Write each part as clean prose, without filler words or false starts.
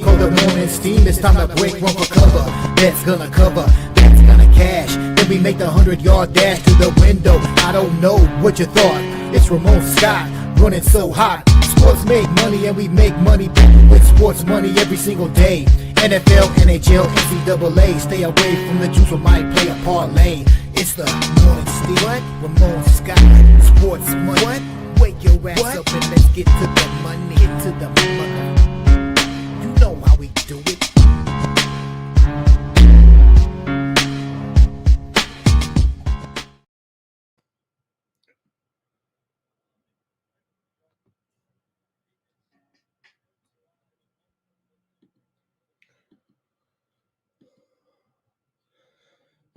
Call the morning steam, it's time to break one for cover. That's gonna cover, that's gonna cash. Then we make the 100-yard dash to the window. I don't know what you thought. It's Ramon Scott, running so hot. Sports make money and we make money with sports money every single day. NFL, NHL, NCAA. Stay away from the juice or might play a parlay. It's the morning steam. What? Ramon Scott, sports money. What? Wake your ass up and let's get to the money. Get to the money. You know how we do it.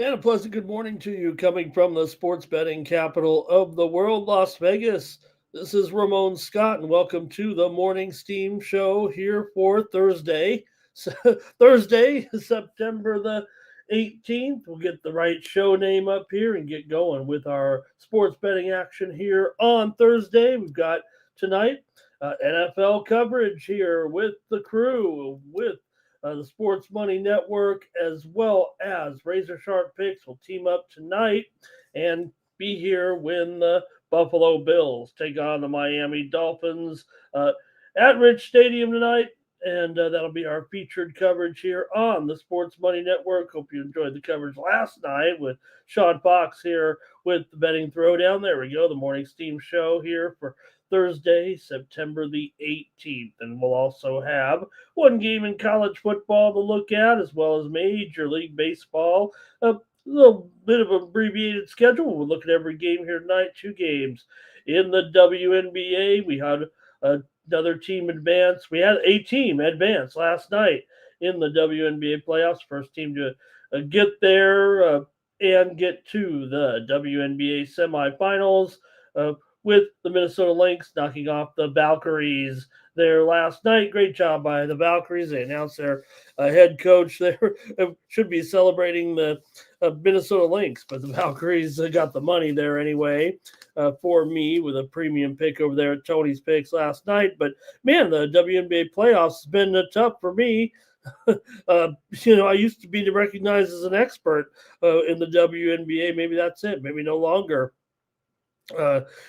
And a pleasant good morning to you coming from the sports betting capital of the world, Las Vegas. This is Ramon Scott, and welcome to the Morning Steam Show here for Thursday, September the 18th. We'll get the right show name up here and get going with our sports betting action here on Thursday. We've got tonight NFL coverage here with the crew, with the Sports Money Network, as well as Razor Sharp Picks will team up tonight and be here when the Buffalo Bills take on the Miami Dolphins at Rich Stadium tonight. And that'll be our featured coverage here on the Sports Money Network. Hope you enjoyed the coverage last night with Sean Fox here with the Betting Throwdown. There we go, the Morning Steam Show here for Thursday, September the 18th. And we'll also have one game in college football to look at, as well as Major League Baseball. A little bit of an abbreviated schedule. We'll look at every game here tonight. 2 games in the WNBA. We had another team advance. We had a team advance last night in the WNBA playoffs. First team to get there and get to the WNBA semifinals. With the Minnesota Lynx knocking off the Valkyries there last night. Great job by the Valkyries. They announced their head coach there should be celebrating the Minnesota Lynx, but the Valkyries got the money there anyway for me with a premium pick over there at Tony's Picks last night. But, man, the WNBA playoffs has been tough for me. I used to be recognized as an expert in the WNBA. Maybe that's it. Maybe no longer.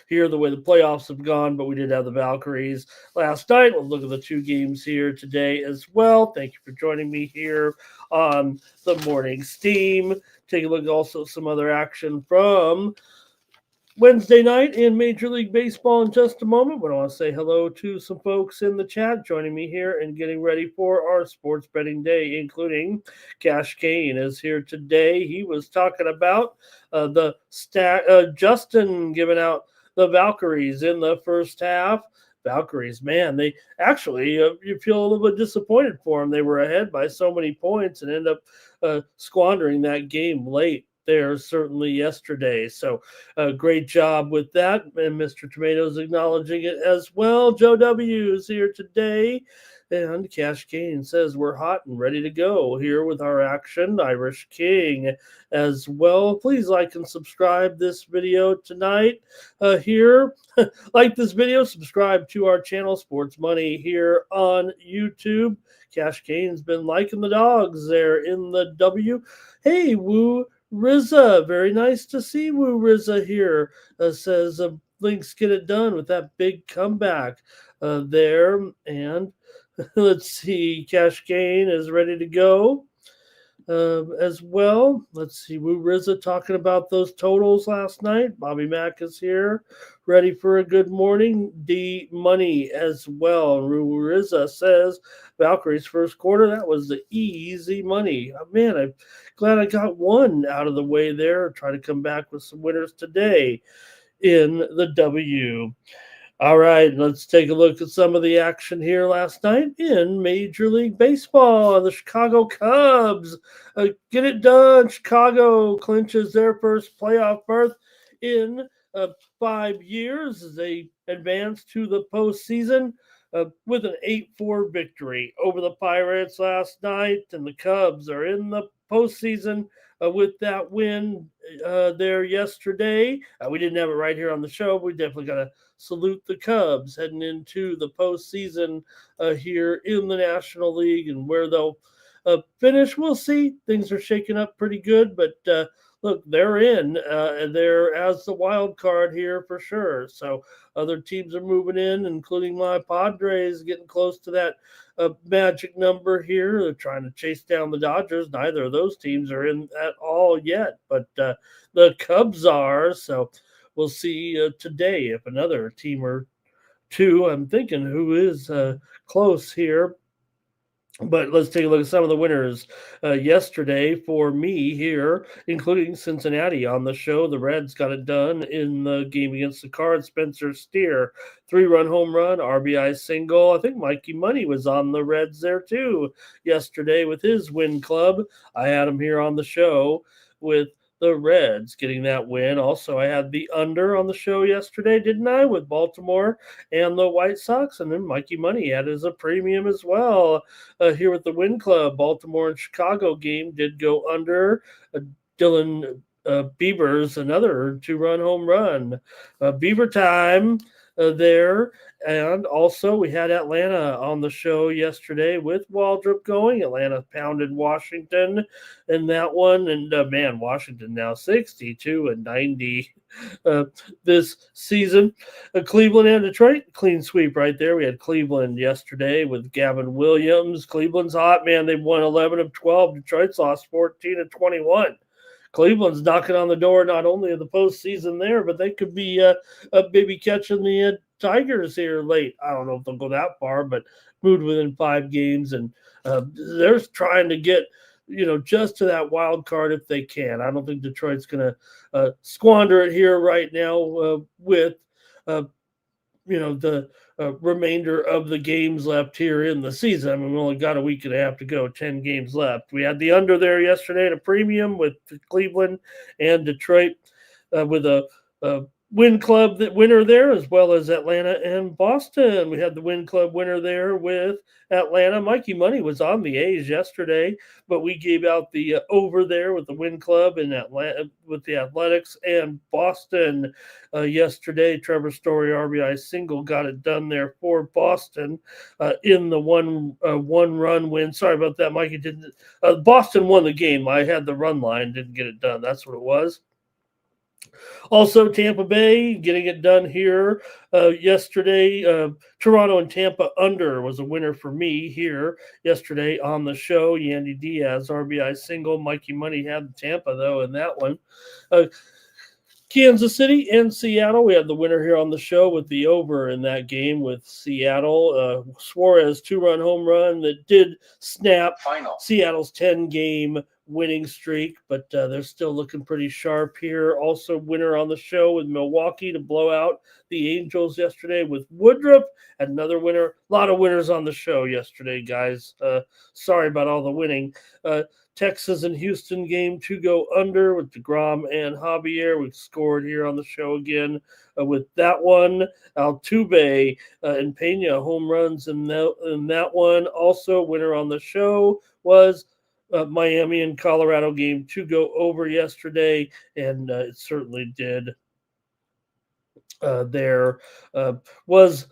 Here the way the playoffs have gone, but we did have the Valkyries last night. We'll look at the 2 games here today as well. Thank you for joining me here on the Morning Steam. Take a look at also some other action from Wednesday night in Major League Baseball in just a moment. But I want to say hello to some folks in the chat joining me here and getting ready for our sports betting day, including Cash Kane is here today. He was talking about Justin giving out the Valkyries in the first half. Valkyries, man, they actually, you feel a little bit disappointed for them. They were ahead by so many points and end up squandering that game late there certainly yesterday. So great job with that. And Mr. Tomatoes acknowledging it as well. Joe W is here today. And Cash Kane says we're hot and ready to go here with our action. Irish King as well. Please like and subscribe this video tonight here. Like this video, subscribe to our channel, Sports Money, here on YouTube. Cash Kane's been liking the dogs there in the W. Hey, Woo Rizza, very nice to see Woo Rizza here. Says Lynx get it done with that big comeback there. And let's see, Cash Kane is ready to go as well. Let's see, Woo Rizza talking about those totals last night. Bobby Mack is here, ready for a good morning. D Money as well. Woo Rizza says Valkyrie's first quarter, that was the easy money. Oh, man, I'm glad I got one out of the way there. Try to come back with some winners today in the W. All right, let's take a look at some of the action here last night in Major League Baseball. The Chicago Cubs get it done. Chicago clinches their first playoff berth in 5 years as they advance to the postseason with an 8-4 victory over the Pirates last night. And the Cubs are in the postseason with that win there yesterday. We didn't have it right here on the show. But we definitely got to salute the Cubs heading into the postseason here in the National League, and where they'll finish, we'll see. Things are shaking up pretty good, but look, they're in. And they're as the wild card here for sure. So other teams are moving in, including my Padres, getting close to that magic number here. They're trying to chase down the Dodgers. Neither of those teams are in at all yet, but the Cubs are. So we'll see today if another team or two, I'm thinking, who is close here. But let's take a look at some of the winners yesterday for me here, including Cincinnati on the show. The Reds got it done in the game against the Cards. Spencer Steer, 3-run home run, RBI single. I think Mikey Money was on the Reds there too yesterday with his win club. I had him here on the show with the Reds getting that win. Also, I had the under on the show yesterday, didn't I, with Baltimore and the White Sox, and then Mikey Money had as a premium as well. Here with the Win Club, Baltimore and Chicago game did go under. Dylan Bieber's another 2-run home run. Beaver time there. And also, we had Atlanta on the show yesterday with Waldrop going. Atlanta pounded Washington in that one. And man, Washington now 62-90 this season. Cleveland and Detroit, clean sweep right there. We had Cleveland yesterday with Gavin Williams. Cleveland's hot, man. They've won 11 of 12. Detroit's lost 14 of 21. Cleveland's knocking on the door not only of the postseason there, but they could be maybe catching the Tigers here late. I don't know if they'll go that far, but moved within 5 games, and they're trying to get just to that wild card if they can. I don't think Detroit's going to squander it here right now with the remainder of the games left here in the season. I mean, we only got a week and a half to go, 10 games left. We had the under there yesterday at a premium with Cleveland and Detroit with a Win Club winner there, as well as Atlanta and Boston. We had the Win Club winner there with Atlanta. Mikey Money was on the A's yesterday, but we gave out the over there with the Win Club in Atlanta with the Athletics and Boston yesterday. Trevor Story RBI single got it done there for Boston in the one run win. Sorry about that, Mikey. Didn't Boston won the game? I had the run line, didn't get it done. That's what it was. Also, Tampa Bay getting it done here yesterday. Toronto and Tampa under was a winner for me here yesterday on the show. Yandy Diaz, RBI single. Mikey Money had Tampa, though, in that one. Kansas City and Seattle. We had the winner here on the show with the over in that game with Seattle. Suarez 2-run home run that did snap Seattle's 10-game winning streak, but they're still looking pretty sharp here. Also, winner on the show with Milwaukee to blow out the Angels yesterday with Woodruff. And another winner. A lot of winners on the show yesterday, guys. Sorry about all the winning. Texas and Houston game to go under with DeGrom and Javier. We've scored here on the show again with that one. Altuve and Pena home runs in that one. Also, winner on the show was Miami and Colorado game to go over yesterday, and it certainly did. There was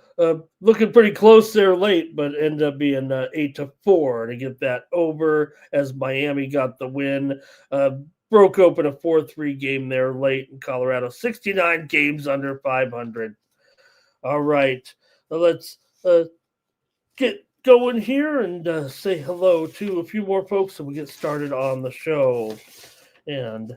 looking pretty close there late, but ended up being 8-4 to get that over as Miami got the win. Broke open a 4-3 game there late in Colorado. 69 games under 500. All right, let's get going here and say hello to a few more folks and we get started on the show. And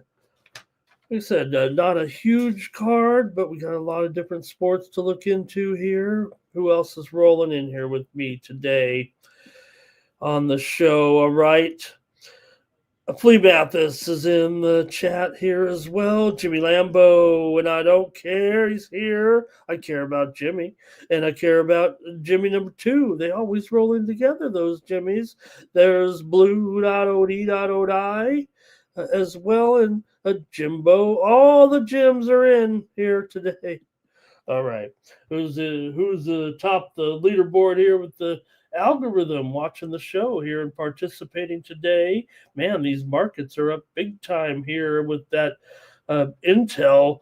like I said, not a huge card, but we got a lot of different sports to look into here. Who else is rolling in here with me today on the show? All right. Flea Mathis is in the chat here as well. Jimmy Lambo, and I don't care. He's here. I care about Jimmy, and I care about Jimmy number 2. They always roll in together, those Jimmys. There's Blue.od.odi as well, and Jimbo. All the Jims are in here today. All right. Who's the top the leaderboard here with the algorithm watching the show here and participating today? Man, these markets are up big time here with that Intel,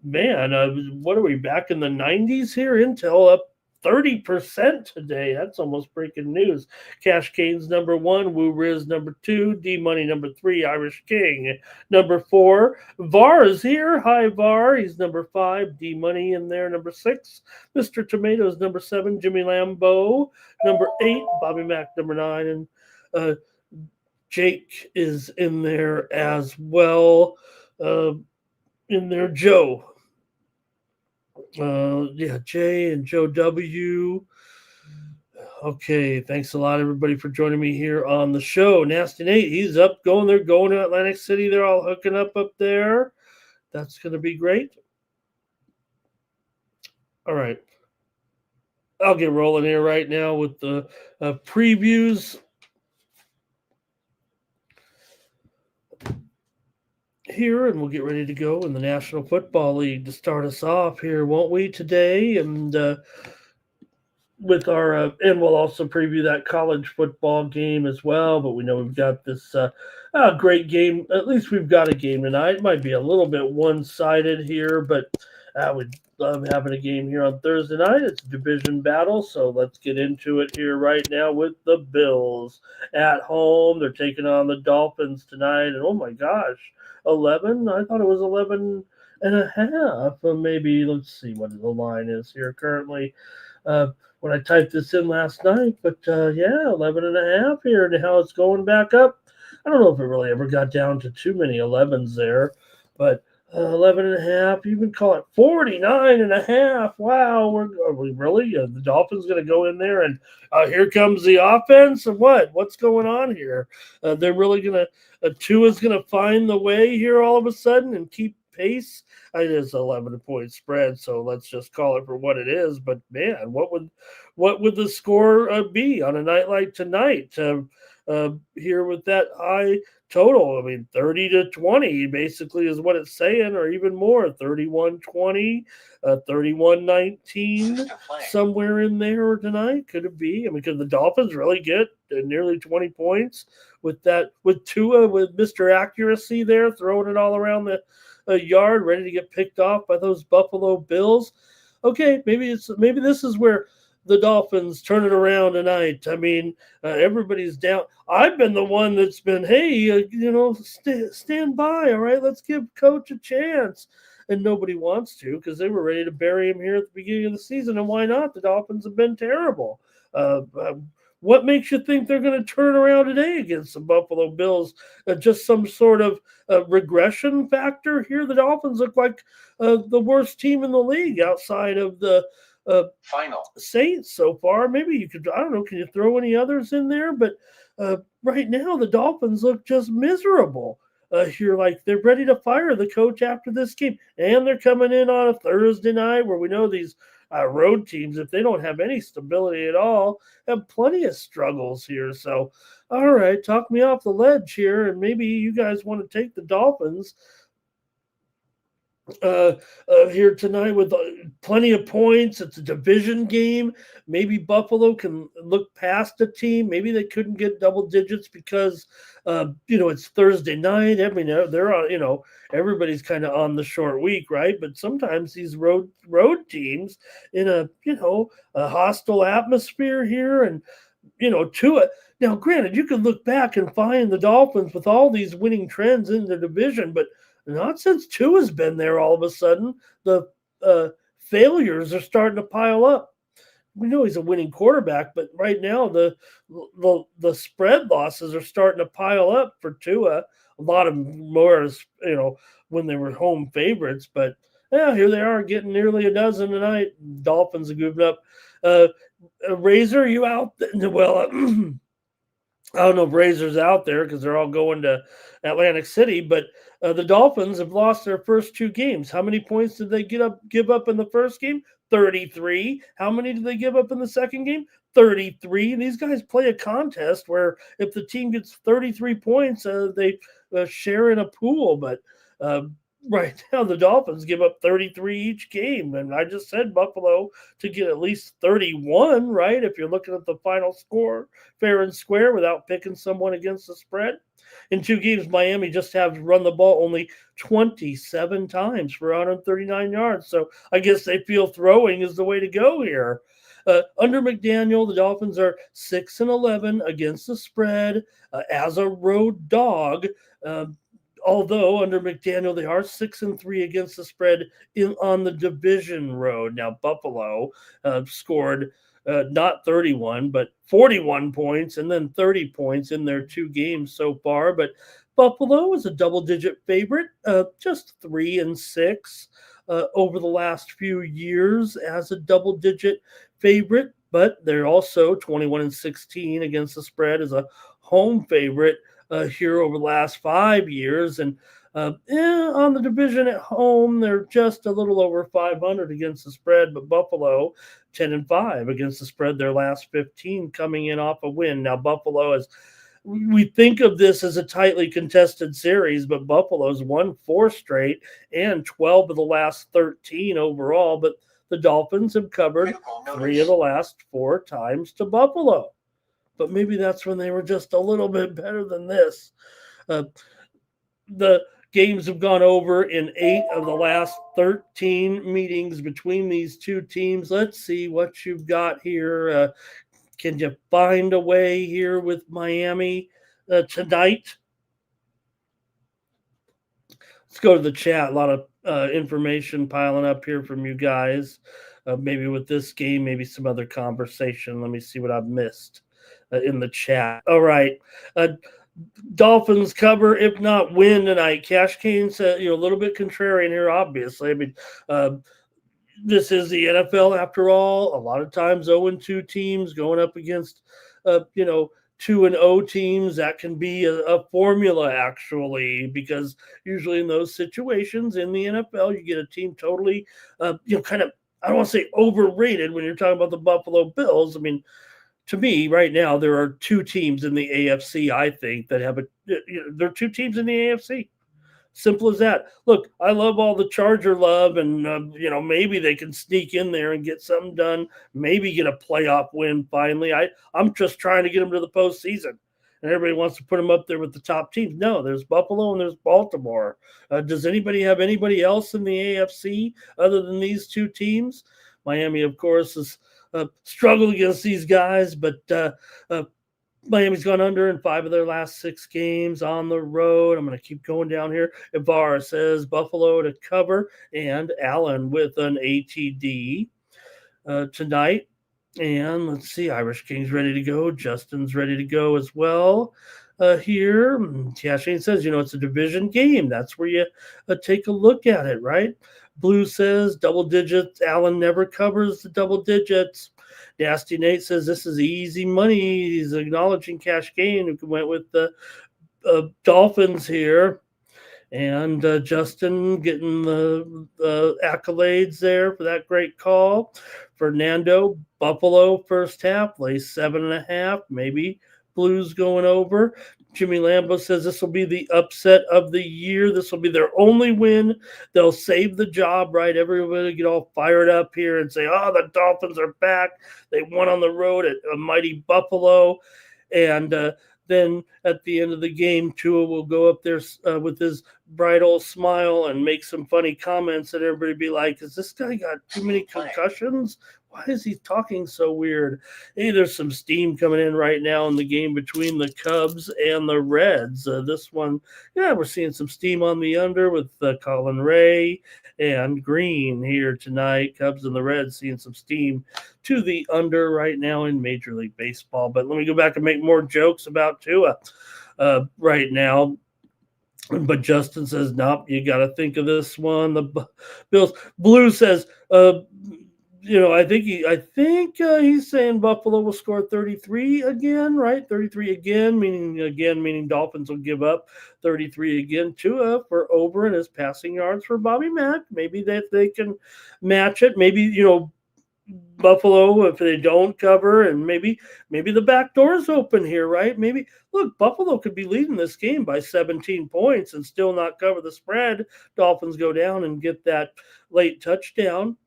man, what are we back in the 90s here? Intel up 30% today. That's almost breaking news. Cash Cane's number 1, Woo Riz number 2, D Money number 3, Irish King number 4. VAR is here. Hi VAR. He's number 5. D Money in there number 6. Mr. Tomatoes number 7. Jimmy Lambeau number 8. Bobby Mack number 9, and Jake is in there as well. In there, Joe. Jay and Joe W. Okay, thanks a lot, everybody, for joining me here on the show. Nasty Nate, he's up, going. They're going to Atlantic City. They're all hooking up there. That's going to be great. All right. I'll get rolling here right now with the previews. Here, and we'll get ready to go in the National Football League to start us off here, won't we, today? And with our and we'll also preview that college football game as well. But we know we've got this great game. At least we've got a game tonight. It might be a little bit one-sided here, but we'd love having a game here on Thursday night. It's a division battle, so let's get into it here right now with the Bills at home. They're taking on the Dolphins tonight, and oh my gosh, 11? I thought it was 11 and a half. Maybe let's see what the line is here currently. When I typed this in last night, but 11 and a half here, and how it's going back up. I don't know if it really ever got down to too many 11s there, but 11 and a half, you can call it 49 and a half. Wow, are we really? The Dolphins going to go in there and here comes the offense? Or what? What's going on here? They're really going to, Tua's going to find the way here all of a sudden and keep pace. It is 11-point spread, so let's just call it for what it is. But man, what would the score be on a night like tonight? Here with that high total, I mean, 30-20 basically is what it's saying, or even more, 31-20, 31-19, somewhere in there tonight. Could it be? I mean, could the Dolphins really get nearly 20 points with Tua, with Mr. Accuracy there, throwing it all around the yard, ready to get picked off by those Buffalo Bills? Okay, maybe this is where the Dolphins turn it around tonight. I mean, everybody's down. I've been the one that's been, hey, stand by, all right? Let's give Coach a chance. And nobody wants to, because they were ready to bury him here at the beginning of the season. And why not? The Dolphins have been terrible. What makes you think they're going to turn around today against the Buffalo Bills? Just some sort of regression factor here? The Dolphins look like the worst team in the league outside of the final Saints so far. Maybe you could, I don't know, can you throw any others in there? But right now the Dolphins look just miserable here. Like they're ready to fire the coach after this game, and they're coming in on a Thursday night where we know these road teams, if they don't have any stability at all, have plenty of struggles here. So all right, talk me off the ledge here, and maybe you guys want to take the Dolphins here tonight with plenty of points. It's a division game. Maybe Buffalo can look past a team. Maybe they couldn't get double digits because it's Thursday night. I mean, they're on, everybody's kind of on the short week, right? But sometimes these road teams in a hostile atmosphere here, and Tua. Now, granted, you could look back and find the Dolphins with all these winning trends in the division, but not since Tua's been there. All of a sudden, the failures are starting to pile up. We know he's a winning quarterback, but right now the spread losses are starting to pile up for Tua. A lot of more, when they were home favorites. But here they are getting nearly a dozen tonight. Dolphins are moving up. Razor, you out? Well, I don't know if Razor's out there because they're all going to Atlantic City, but the Dolphins have lost their first 2 games. How many points did they give up in the first game? 33. How many did they give up in the second game? 33. These guys play a contest where if the team gets 33 points, they share in a pool. But right now the Dolphins give up 33 each game, and I just said Buffalo to get at least 31, right? If you're looking at the final score fair and square without picking someone against the spread. In 2 games, Miami just have run the ball only 27 times for 139 yards. So I guess they feel throwing is the way to go here. Under McDaniel, the Dolphins are 6-11 against the spread as a road dog. Uh, Although under McDaniel they are 6-3 against the spread on the division road. Now Buffalo scored not 31 but 41 points and then 30 points in their 2 games so far. But Buffalo is a double-digit favorite, just 3-6 over the last few years as a double-digit favorite. But they're also 21-16 against the spread as a home favorite here over the last 5 years. And on the division at home, they're just a little over 500 against the spread. But Buffalo, 10-5 against the spread their last 15, coming in off a win. Now, Buffalo is, we think of this as a tightly contested series, but Buffalo's won 4 straight and 12 of the last 13 overall. But the Dolphins have covered 3 of the last 4 times to Buffalo. But maybe that's when they were just a little bit better than this. The games have gone over in 8 of the last 13 meetings between these 2 teams. Let's see what you've got here. Can you find a way here with Miami tonight? Let's go to the chat. A lot of information piling up here from you guys. Maybe with this game, maybe some other conversation. Let me see what I've missed in the chat. All right. Dolphins cover, if not win tonight. Cash Kane said, a little bit contrarian here, obviously. I mean, this is the NFL after all. A lot of times 0-2 teams going up against, 2-0 teams. That can be a formula, actually, because usually in those situations in the NFL, you get a team totally, kind of, I don't want to say overrated when you're talking about the Buffalo Bills. I mean, to me, right now, there are 2 teams in the AFC, I think, that have there are 2 teams in the AFC. Simple as that. Look, I love all the Charger love, and, maybe they can sneak in there and get something done, maybe get a playoff win finally. I'm just trying to get them to the postseason, and everybody wants to put them up there with the top teams. No, there's Buffalo and there's Baltimore. Does anybody have anybody else in the AFC other than these 2 teams? Miami, of course, is struggled against these guys, but Miami's gone under in 5 of their last 6 games on the road. I'm going to keep going down here. Ibarra says Buffalo to cover, and Allen with an ATD tonight. And let's see, Irish King's ready to go. Justin's ready to go as well. Here, Shane says, it's a division game. That's where you take a look at it, right? Blue says double digits. Allen never covers the double digits. Nasty Nate says this is easy money. He's acknowledging Cash Kane, who went with the Dolphins here. And Justin getting the accolades there for that great call. Fernando, Buffalo first half, lays 7.5. Maybe Blues going over. Jimmy Lambo says this will be the upset of the year. This will be their only win. They'll save the job, right? Everybody get all fired up here and say, oh, the Dolphins are back. They won on the road at a mighty Buffalo. And then at the end of the game, Tua will go up there with his bright old smile and make some funny comments, and everybody be like, has this guy got too many concussions? Why is he talking so weird? Hey, there's some steam coming in right now in the game between the Cubs and the Reds. This one, we're seeing some steam on the under with Colin Ray and Green here tonight. Cubs and the Reds seeing some steam to the under right now in Major League Baseball. But let me go back and make more jokes about Tua right now. But Justin says, nope, you got to think of this one. The Bills. Blue says, I think he's saying Buffalo will score 33 again, right? 33 again, meaning Dolphins will give up 33 again. Tua for over in his passing yards for Bobby Mack. Maybe they can match it. Maybe, Buffalo, if they don't cover, and maybe the back door's open here, right? Maybe look, Buffalo could be leading this game by 17 points and still not cover the spread. Dolphins go down and get that late touchdown.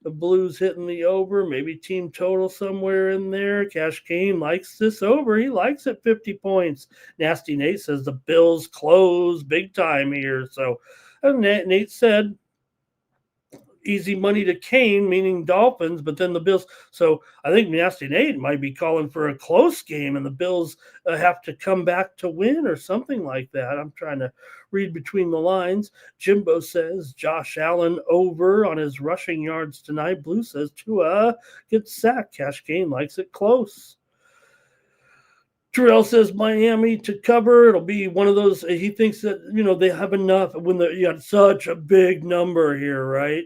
The Blues hitting the over, maybe team total somewhere in there. Cash Kane likes this over. He likes it 50 points. Nasty Nate says the Bills close big time here. So Nate said easy money to Kane, meaning Dolphins, but then the Bills. So I think Nasty Nate might be calling for a close game, and the Bills have to come back to win or something like that. I'm trying to read between the lines. Jimbo says Josh Allen over on his rushing yards tonight. Blue says Tua gets sacked. Cash Kane likes it close. Terrell says Miami to cover. It'll be one of those. He thinks that they have enough when you got such a big number here, right?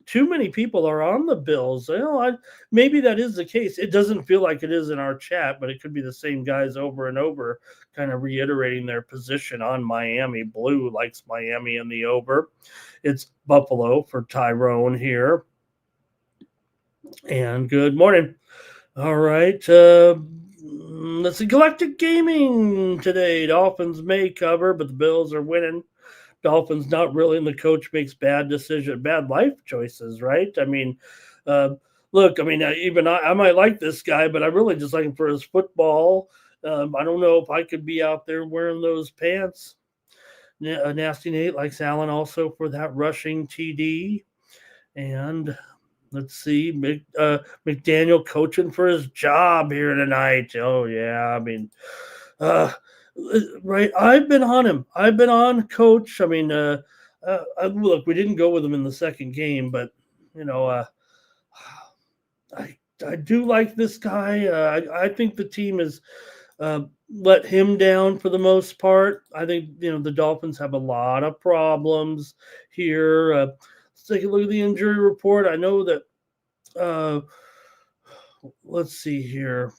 Too many people are on the Bills. Maybe that is the case. It doesn't feel like it is in our chat, but it could be the same guys over and over, kind of reiterating their position on Miami. Blue likes Miami in the over. It's Buffalo for Tyrone here. And good morning. All right. Let's see. Galactic Gaming today. Dolphins may cover, but the Bills are winning. Dolphins not really, and the coach makes bad life choices, right? I mean, look, I mean, I might like this guy, but I'm really just looking for his football. I don't know if I could be out there wearing those pants. Nasty Nate likes Allen also for that rushing TD. And let's see, McDaniel coaching for his job here tonight. Oh, yeah, I mean, right. I've been on him. I've been on Coach. I mean, look, we didn't go with him in the second game, but I do like this guy. I think the team has let him down for the most part. I think the Dolphins have a lot of problems here. Let's take a look at the injury report. I know that. Let's see here.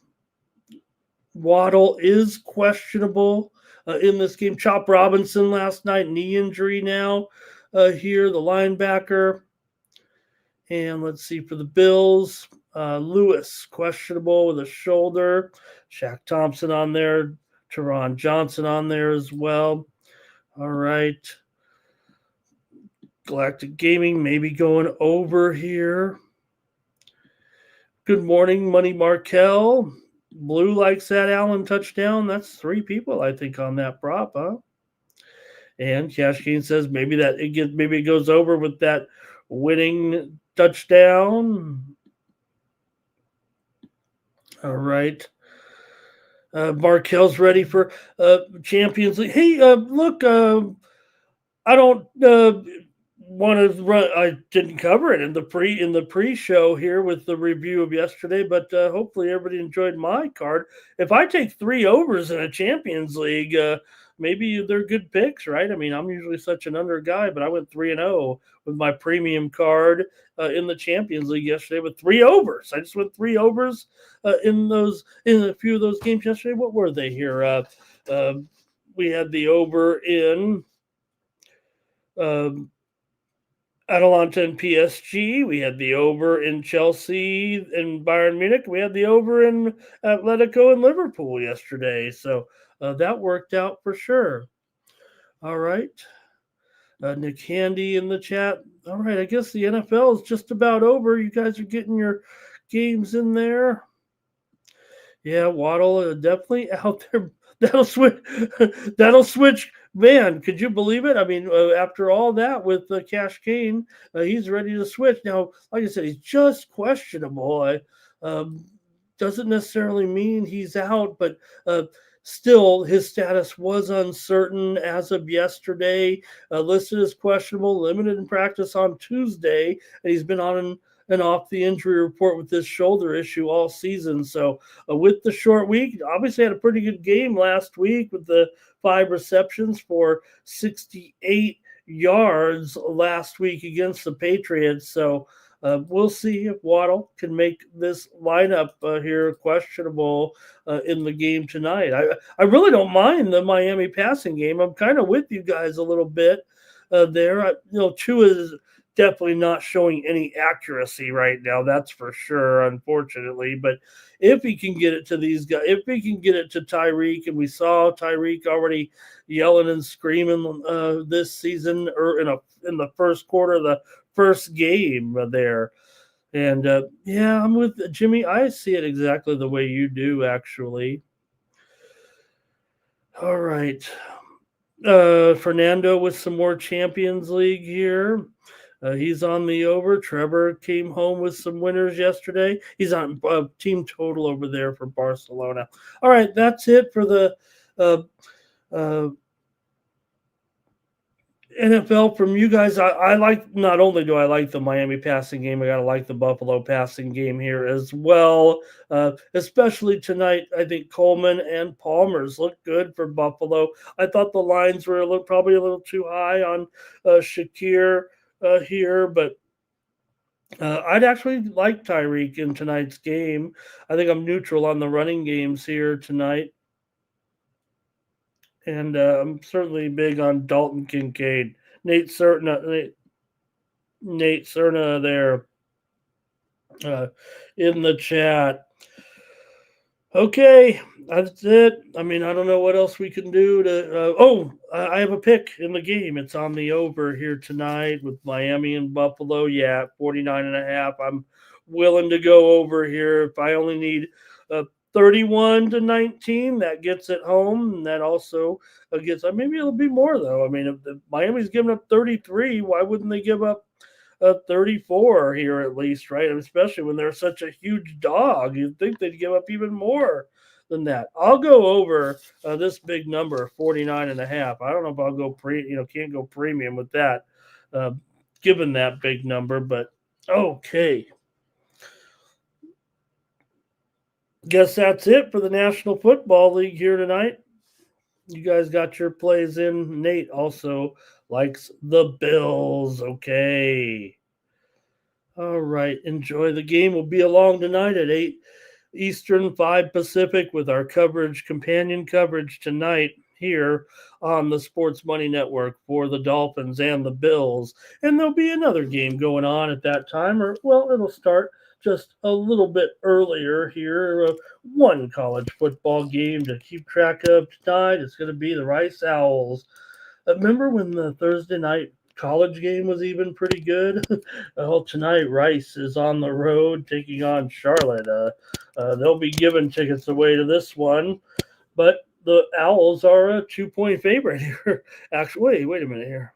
Waddle is questionable in this game. Chop Robinson last night, knee injury now here, the linebacker. And let's see for the Bills, Lewis questionable with a shoulder. Shaq Thompson on there. Teron Johnson on there as well. All right. Galactic Gaming maybe going over here. Good morning, Money Markel. Blue likes that Allen touchdown. That's 3 people, I think, on that prop, huh? And Cash Kane says maybe it goes over with that winning touchdown. All right. Markel's ready for Champions League. Hey, look, I don't want to run. I didn't cover it in the pre-show here with the review of yesterday, but hopefully everybody enjoyed my card. If I take 3 overs in a Champions League, maybe they're good picks, right? I mean, I'm usually such an under guy, but I went 3-0 with my premium card in the Champions League yesterday with 3 overs. I just went 3 overs in a few of those games yesterday. What were they here? We had the over in Atalanta and PSG. We had the over in Chelsea and Bayern Munich. We had the over in Atletico and Liverpool yesterday. So that worked out for sure. All right. Nick Handy in the chat. All right. I guess the NFL is just about over. You guys are getting your games in there. Yeah, Waddle definitely out there. That'll switch. Man, could you believe it? I mean, after all that with Cash Kane, he's ready to switch. Now, like I said, he's just questionable. Doesn't necessarily mean he's out, but still, his status was uncertain as of yesterday. Listed as questionable, limited in practice on Tuesday, and he's been on and off the injury report with this shoulder issue all season. So with the short week, obviously had a pretty good game last week with the 5 receptions for 68 yards last week against the Patriots. So we'll see if Waddle can make this lineup here questionable in the game tonight. I really don't mind the Miami passing game. I'm kind of with you guys a little bit there. definitely not showing any accuracy right now. That's for sure, unfortunately. But if he can get it to these guys, if he can get it to Tyreek, and we saw Tyreek already yelling and screaming this season or in the first quarter of the first game there. And yeah, I'm with Jimmy. I see it exactly the way you do, actually. All right. Fernando with some more Champions League here. He's on the over. Trevor came home with some winners yesterday. He's on team total over there for Barcelona. All right, that's it for the uh, uh, NFL from you guys. I like, not only do I like the Miami passing game, I gotta like the Buffalo passing game here as well. Especially tonight, I think Coleman and Palmer's look good for Buffalo. I thought the lines were probably a little too high on Shakir here, but I'd actually like Tyreek in tonight's game. I think I'm neutral on the running games here tonight. And I'm certainly big on Dalton Kincaid. Nate Cerna there in the chat. Okay, that's it. I mean, I don't know what else we can do to. I have a pick in the game. It's on the over here tonight with Miami and Buffalo. Yeah, 49.5. I'm willing to go over here if I only need 31-19. That gets it home, and that also gets. Maybe it'll be more though. I mean, if Miami's giving up 33, why wouldn't they give up 34 here at least, right? Especially when they're such a huge dog. You'd think they'd give up even more than that. I'll go over this big number, 49.5. I don't know if I'll go can't go premium with that, given that big number, but okay. Guess that's it for the National Football League here tonight. You guys got your plays in. Nate also likes the Bills. Okay. All right. Enjoy the game. We'll be along tonight at 8 Eastern, 5 Pacific with our companion coverage tonight here on the Sports Money Network for the Dolphins and the Bills. And there'll be another game going on at that time, it'll start just a little bit earlier here. One college football game to keep track of tonight. It's going to be the Rice Owls. Remember when the Thursday night college game was even pretty good? Well, tonight Rice is on the road taking on Charlotte. They'll be giving tickets away to this one, but the Owls are a 2-point favorite here. Actually, wait a minute here.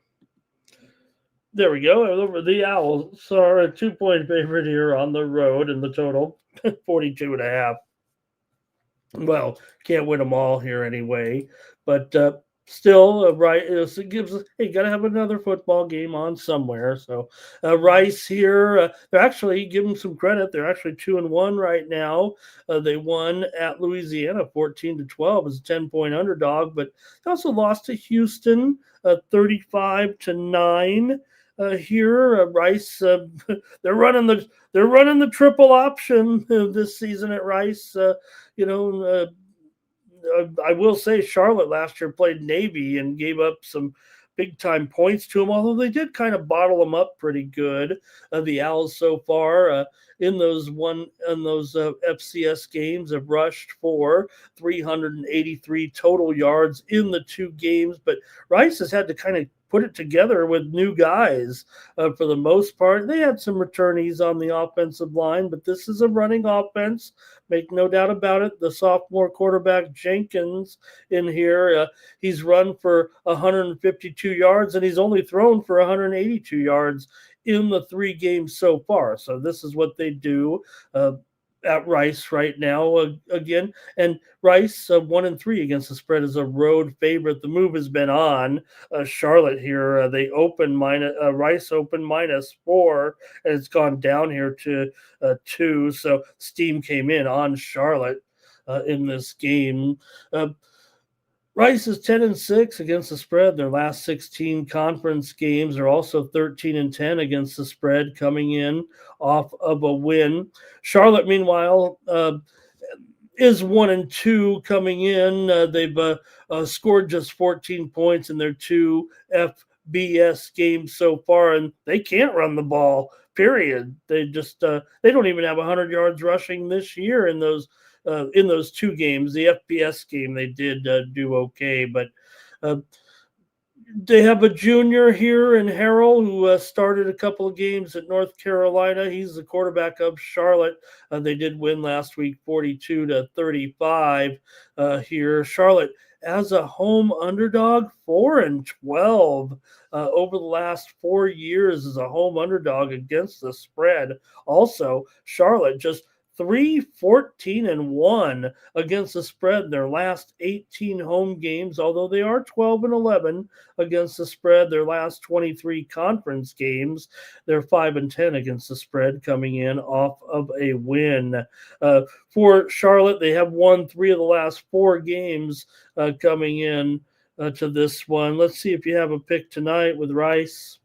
There we go. The Owls are a 2-point favorite here on the road in the total, 42.5. Well, can't win them all here anyway, but still, right? It gives us. Hey, got to have another football game on somewhere. So Rice here, they're actually give them some credit. They're actually 2-1 right now. They won at Louisiana 14-12 as a 10-point underdog, but they also lost to Houston 35-9. Here, Rice, they're running the triple option this season at Rice. I will say Charlotte last year played Navy and gave up some big time points to them, although they did kind of bottle them up pretty good. The Owls so far in those FCS games have rushed for 383 total yards in the 2 games, but Rice has had to kind of put it together with new guys for the most part. They had some returnees on the offensive line, but this is a running offense. Make no doubt about it. The sophomore quarterback Jenkins in here, he's run for 152 yards, and he's only thrown for 182 yards in the 3 games so far. So this is what they do at Rice right now again. And Rice 1-3 against the spread is a road favorite. The move has been on Charlotte here. They open Rice open -4, and it's gone down here to 2. So steam came in on Charlotte in this game. Rice is 10-6 against the spread. Their last 16 conference games are also 13-10 against the spread, coming in off of a win. Charlotte, meanwhile, is 1-2 coming in. They've scored just 14 points in their 2 BS games so far, and they can't run the ball. Period. They just they don't even have 100 yards rushing this year in those two games. The FBS game they did do okay, but they have a junior here in Harrell who started a couple of games at North Carolina. He's the quarterback of Charlotte. They did win last week 42-35 here. Charlotte as a home underdog, 4-12 over the last 4 years as a home underdog against the spread. Also, Charlotte just 3-14-1 against the spread in their last 18 home games, although they are 12-11 against the spread. Their last 23 conference games, they're 5-10 against the spread, coming in off of a win. For Charlotte, they have won 3 of the last 4 games coming in to this one. Let's see if you have a pick tonight with Rice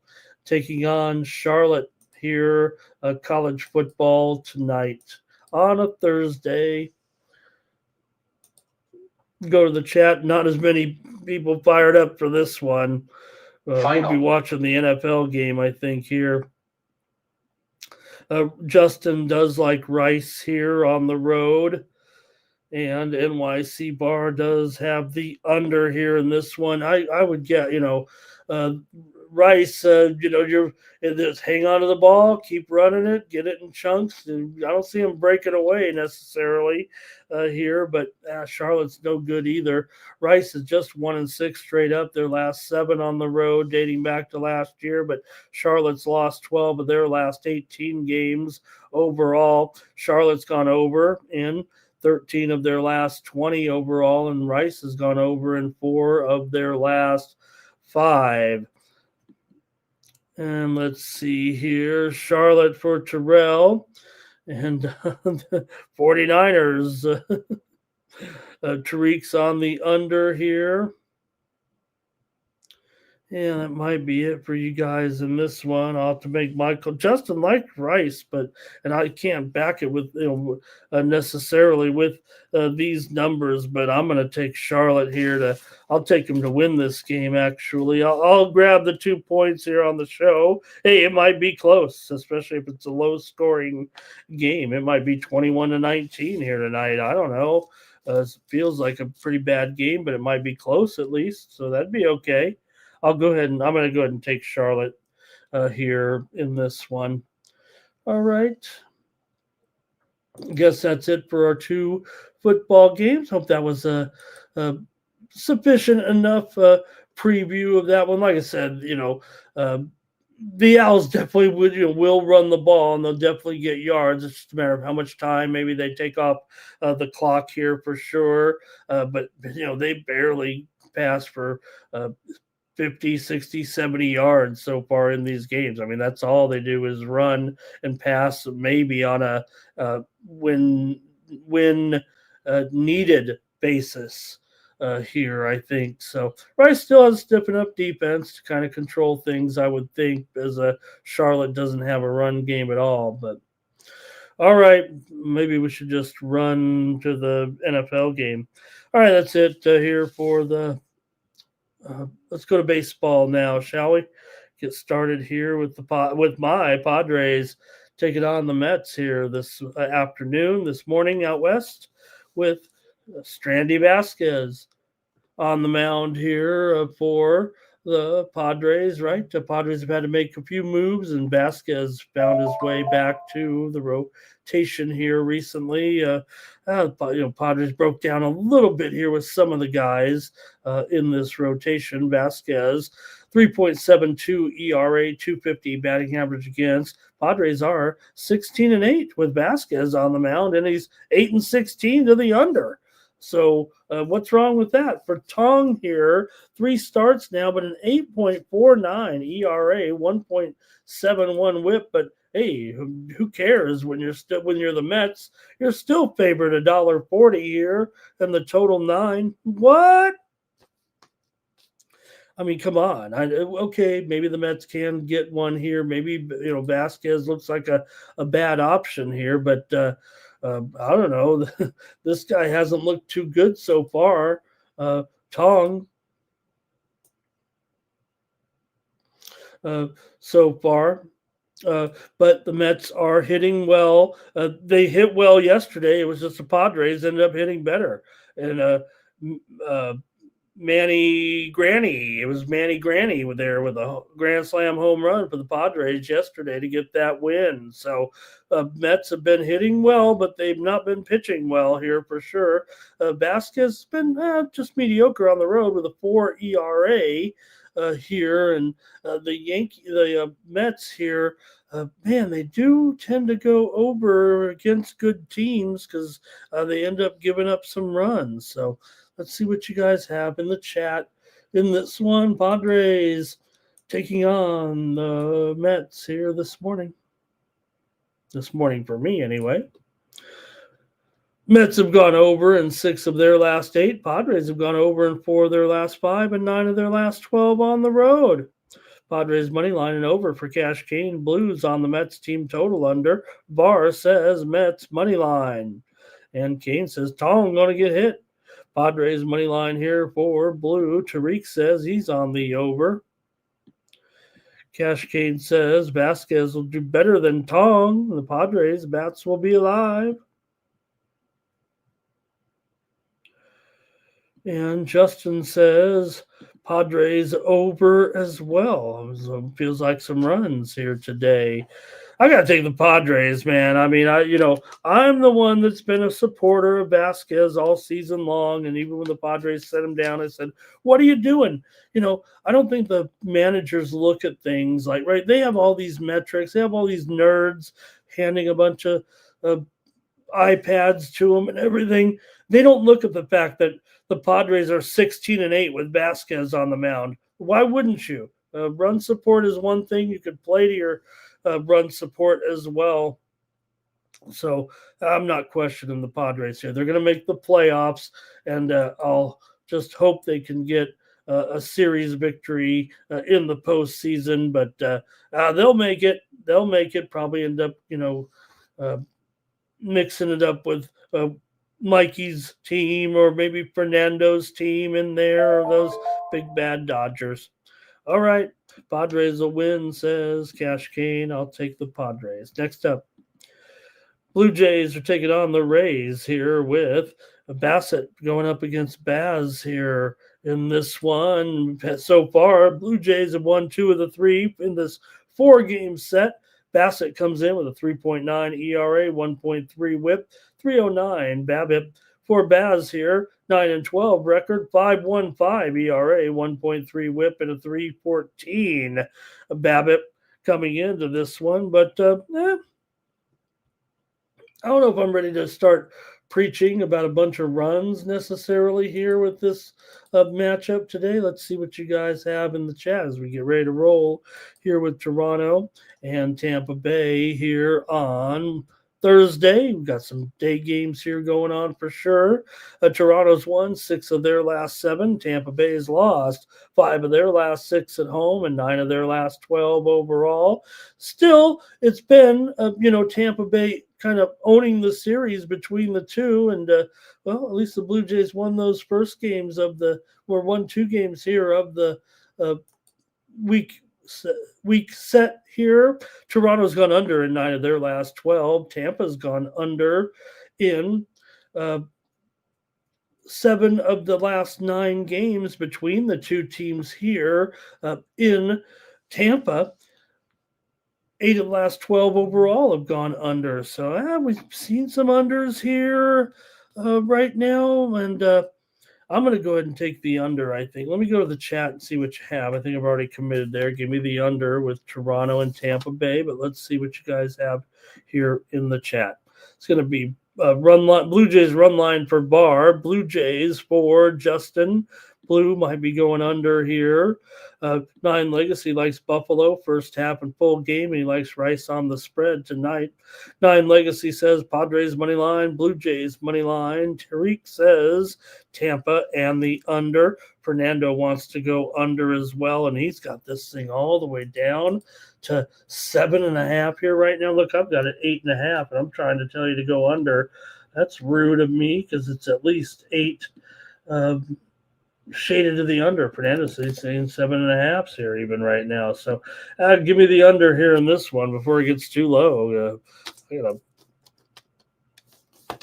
taking on Charlotte here, college football tonight on a Thursday. Go to the chat. Not as many people fired up for this one. We'll be watching the NFL game, I think, here. Justin does like Rice here on the road. And NYC Bar does have the under here in this one. I would get, Rice, you're just hang on to the ball, keep running it, get it in chunks. And I don't see him breaking away necessarily here, but Charlotte's no good either. Rice is just 1-6 straight up. Their last 7 on the road, dating back to last year, but Charlotte's lost 12 of their last 18 games overall. Charlotte's gone over in 13 of their last 20 overall, and Rice has gone over in 4 of their last 5. And let's see here. Charlotte for Terrell and the 49ers. Tariq's on the under here. Yeah, that might be it for you guys in this one. I'll have to make Michael. Justin liked Rice, and I can't back it with necessarily with these numbers. But I'm going to take Charlotte here I'll take them to win this game. Actually, I'll grab the 2 points here on the show. Hey, it might be close, especially if it's a low-scoring game. It might be 21-19 here tonight. I don't know. It feels like a pretty bad game, but it might be close at least, so that'd be okay. I'm going to go ahead and take Charlotte here in this one. All right. I guess that's it for our 2 football games. Hope that was a sufficient enough preview of that one. Like I said, the Owls definitely will run the ball, and they'll definitely get yards. It's just a matter of how much time maybe they take off the clock here for sure. But they barely pass for 50, 60, 70 yards so far in these games. I mean, that's all they do is run and pass, maybe on a when needed basis here, I think. So Rice still has stiff enough defense to kind of control things, I would think, as Charlotte doesn't have a run game at all. But all right, maybe we should just run to the NFL game. All right, that's it here for the let's go to baseball now, shall we? Get started here with my Padres taking on the Mets here this morning out west with Strandy Vasquez on the mound here for the Padres, right? The Padres have had to make a few moves, and Vasquez found his way back to the rotation here recently. Padres broke down a little bit here with some of the guys in this rotation. Vasquez, 3.72 ERA, 250 batting average against. Padres are 16-8 with Vasquez on the mound, and he's 8-16 to the under. So what's wrong with that? For Tong here, 3 starts now, but an 8.49 ERA, 1.71 WHIP. But hey, who cares when you're the Mets? You're still favored $1.40 here, and the total 9. What? I mean, come on. Okay, maybe the Mets can get one here. Maybe Vasquez looks like a bad option here, but. I don't know. This guy hasn't looked too good so far. Tong. so far. But the Mets are hitting well. They hit well yesterday. It was just the Padres ended up hitting better. And uh, Manny Granny. It was Manny Granny there with a grand slam home run for the Padres yesterday to get that win. So Mets have been hitting well, but they've not been pitching well here for sure. Vasquez has been just mediocre on the road with a 4 ERA here, and the Mets here. Man, they do tend to go over against good teams because they end up giving up some runs. So let's see what you guys have in the chat in this one. Padres taking on the Mets here this morning. This morning for me, anyway. Mets have gone over in 6 of their last 8. Padres have gone over in 4 of their last 5 and 9 of their last 12 on the road. Padres money line and over for Cash Kane. Blues on the Mets team total under. Bar says Mets money line. And Kane says Tong going to get hit. Padres money line here for Blue. Tariq says he's on the over. Cash Kane says Vasquez will do better than Tong. The Padres bats will be alive. And Justin says Padres over as well. So feels like some runs here today. I got to take the Padres, man. I mean, I'm the one that's been a supporter of Vasquez all season long. And even when the Padres set him down, I said, what are you doing? I don't think the managers look at things like, right, they have all these metrics. They have all these nerds handing a bunch of iPads to them and everything. They don't look at the fact that the Padres are 16-8 with Vasquez on the mound. Why wouldn't you? Run support is one thing. You could play to your run support as well. So I'm not questioning the Padres here. They're going to make the playoffs, and I'll just hope they can get a series victory in the postseason. But they'll make it. They'll make it. Probably end up, mixing it up with Mikey's team or maybe Fernando's team in there, or those big bad Dodgers. All right, Padres will win, says Cash Kane. I'll take the Padres. Next up, Blue Jays are taking on the Rays here with Bassett going up against Baz here in this one. So far, Blue Jays have won 2 of the 3 in this 4-game set. Bassett comes in with a 3.9 ERA, 1.3 WHIP, 309 BABIP. For Baz here, 9-12 record, 5.15 ERA, 1.3 WHIP, and a 3.14 BABIP coming into this one. But I don't know if I'm ready to start preaching about a bunch of runs necessarily here with this matchup today. Let's see what you guys have in the chat as we get ready to roll here with Toronto and Tampa Bay here on Thursday. We've got some day games here going on for sure. Toronto's won 6 of their last 7. Tampa Bay's lost 5 of their last 6 at home and 9 of their last 12 overall. Still, it's been, Tampa Bay kind of owning the series between the two. And, at least the Blue Jays won those first games won 2 games here of the week set here. Toronto's gone under in 9 of their last 12. Tampa's gone under in 7 of the last 9 games between the two teams here in Tampa. 8 of the last 12 overall have gone under. So we've seen some unders here right now, and I'm going to go ahead and take the under, I think. Let me go to the chat and see what you have. I think I've already committed there. Give me the under with Toronto and Tampa Bay, but let's see what you guys have here in the chat. It's going to be run line, Blue Jays run line for Bar, Blue Jays for Justin. Blue might be going under here. 9 Legacy likes Buffalo first half and full game, and he likes Rice on the spread tonight. 9 Legacy says Padres money line, Blue Jays money line. Tariq says Tampa and the under. Fernando wants to go under as well, and he's got this thing all the way down to 7.5 here right now. Look, I've got it 8.5, and I'm trying to tell you to go under. That's rude of me because it's at least 8. shaded to the under. Fernandez is saying 7.5 here even right now. So give me the under here in this one before it gets too low. I'm going to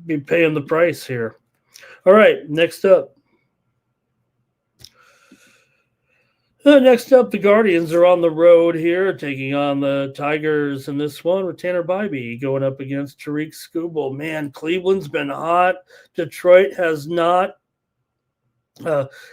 be paying the price here. All right, next up. Next up, the Guardians are on the road here, taking on the Tigers in this one with Tanner Bybee going up against Tariq Skubal. Man, Cleveland's been hot. Detroit has not.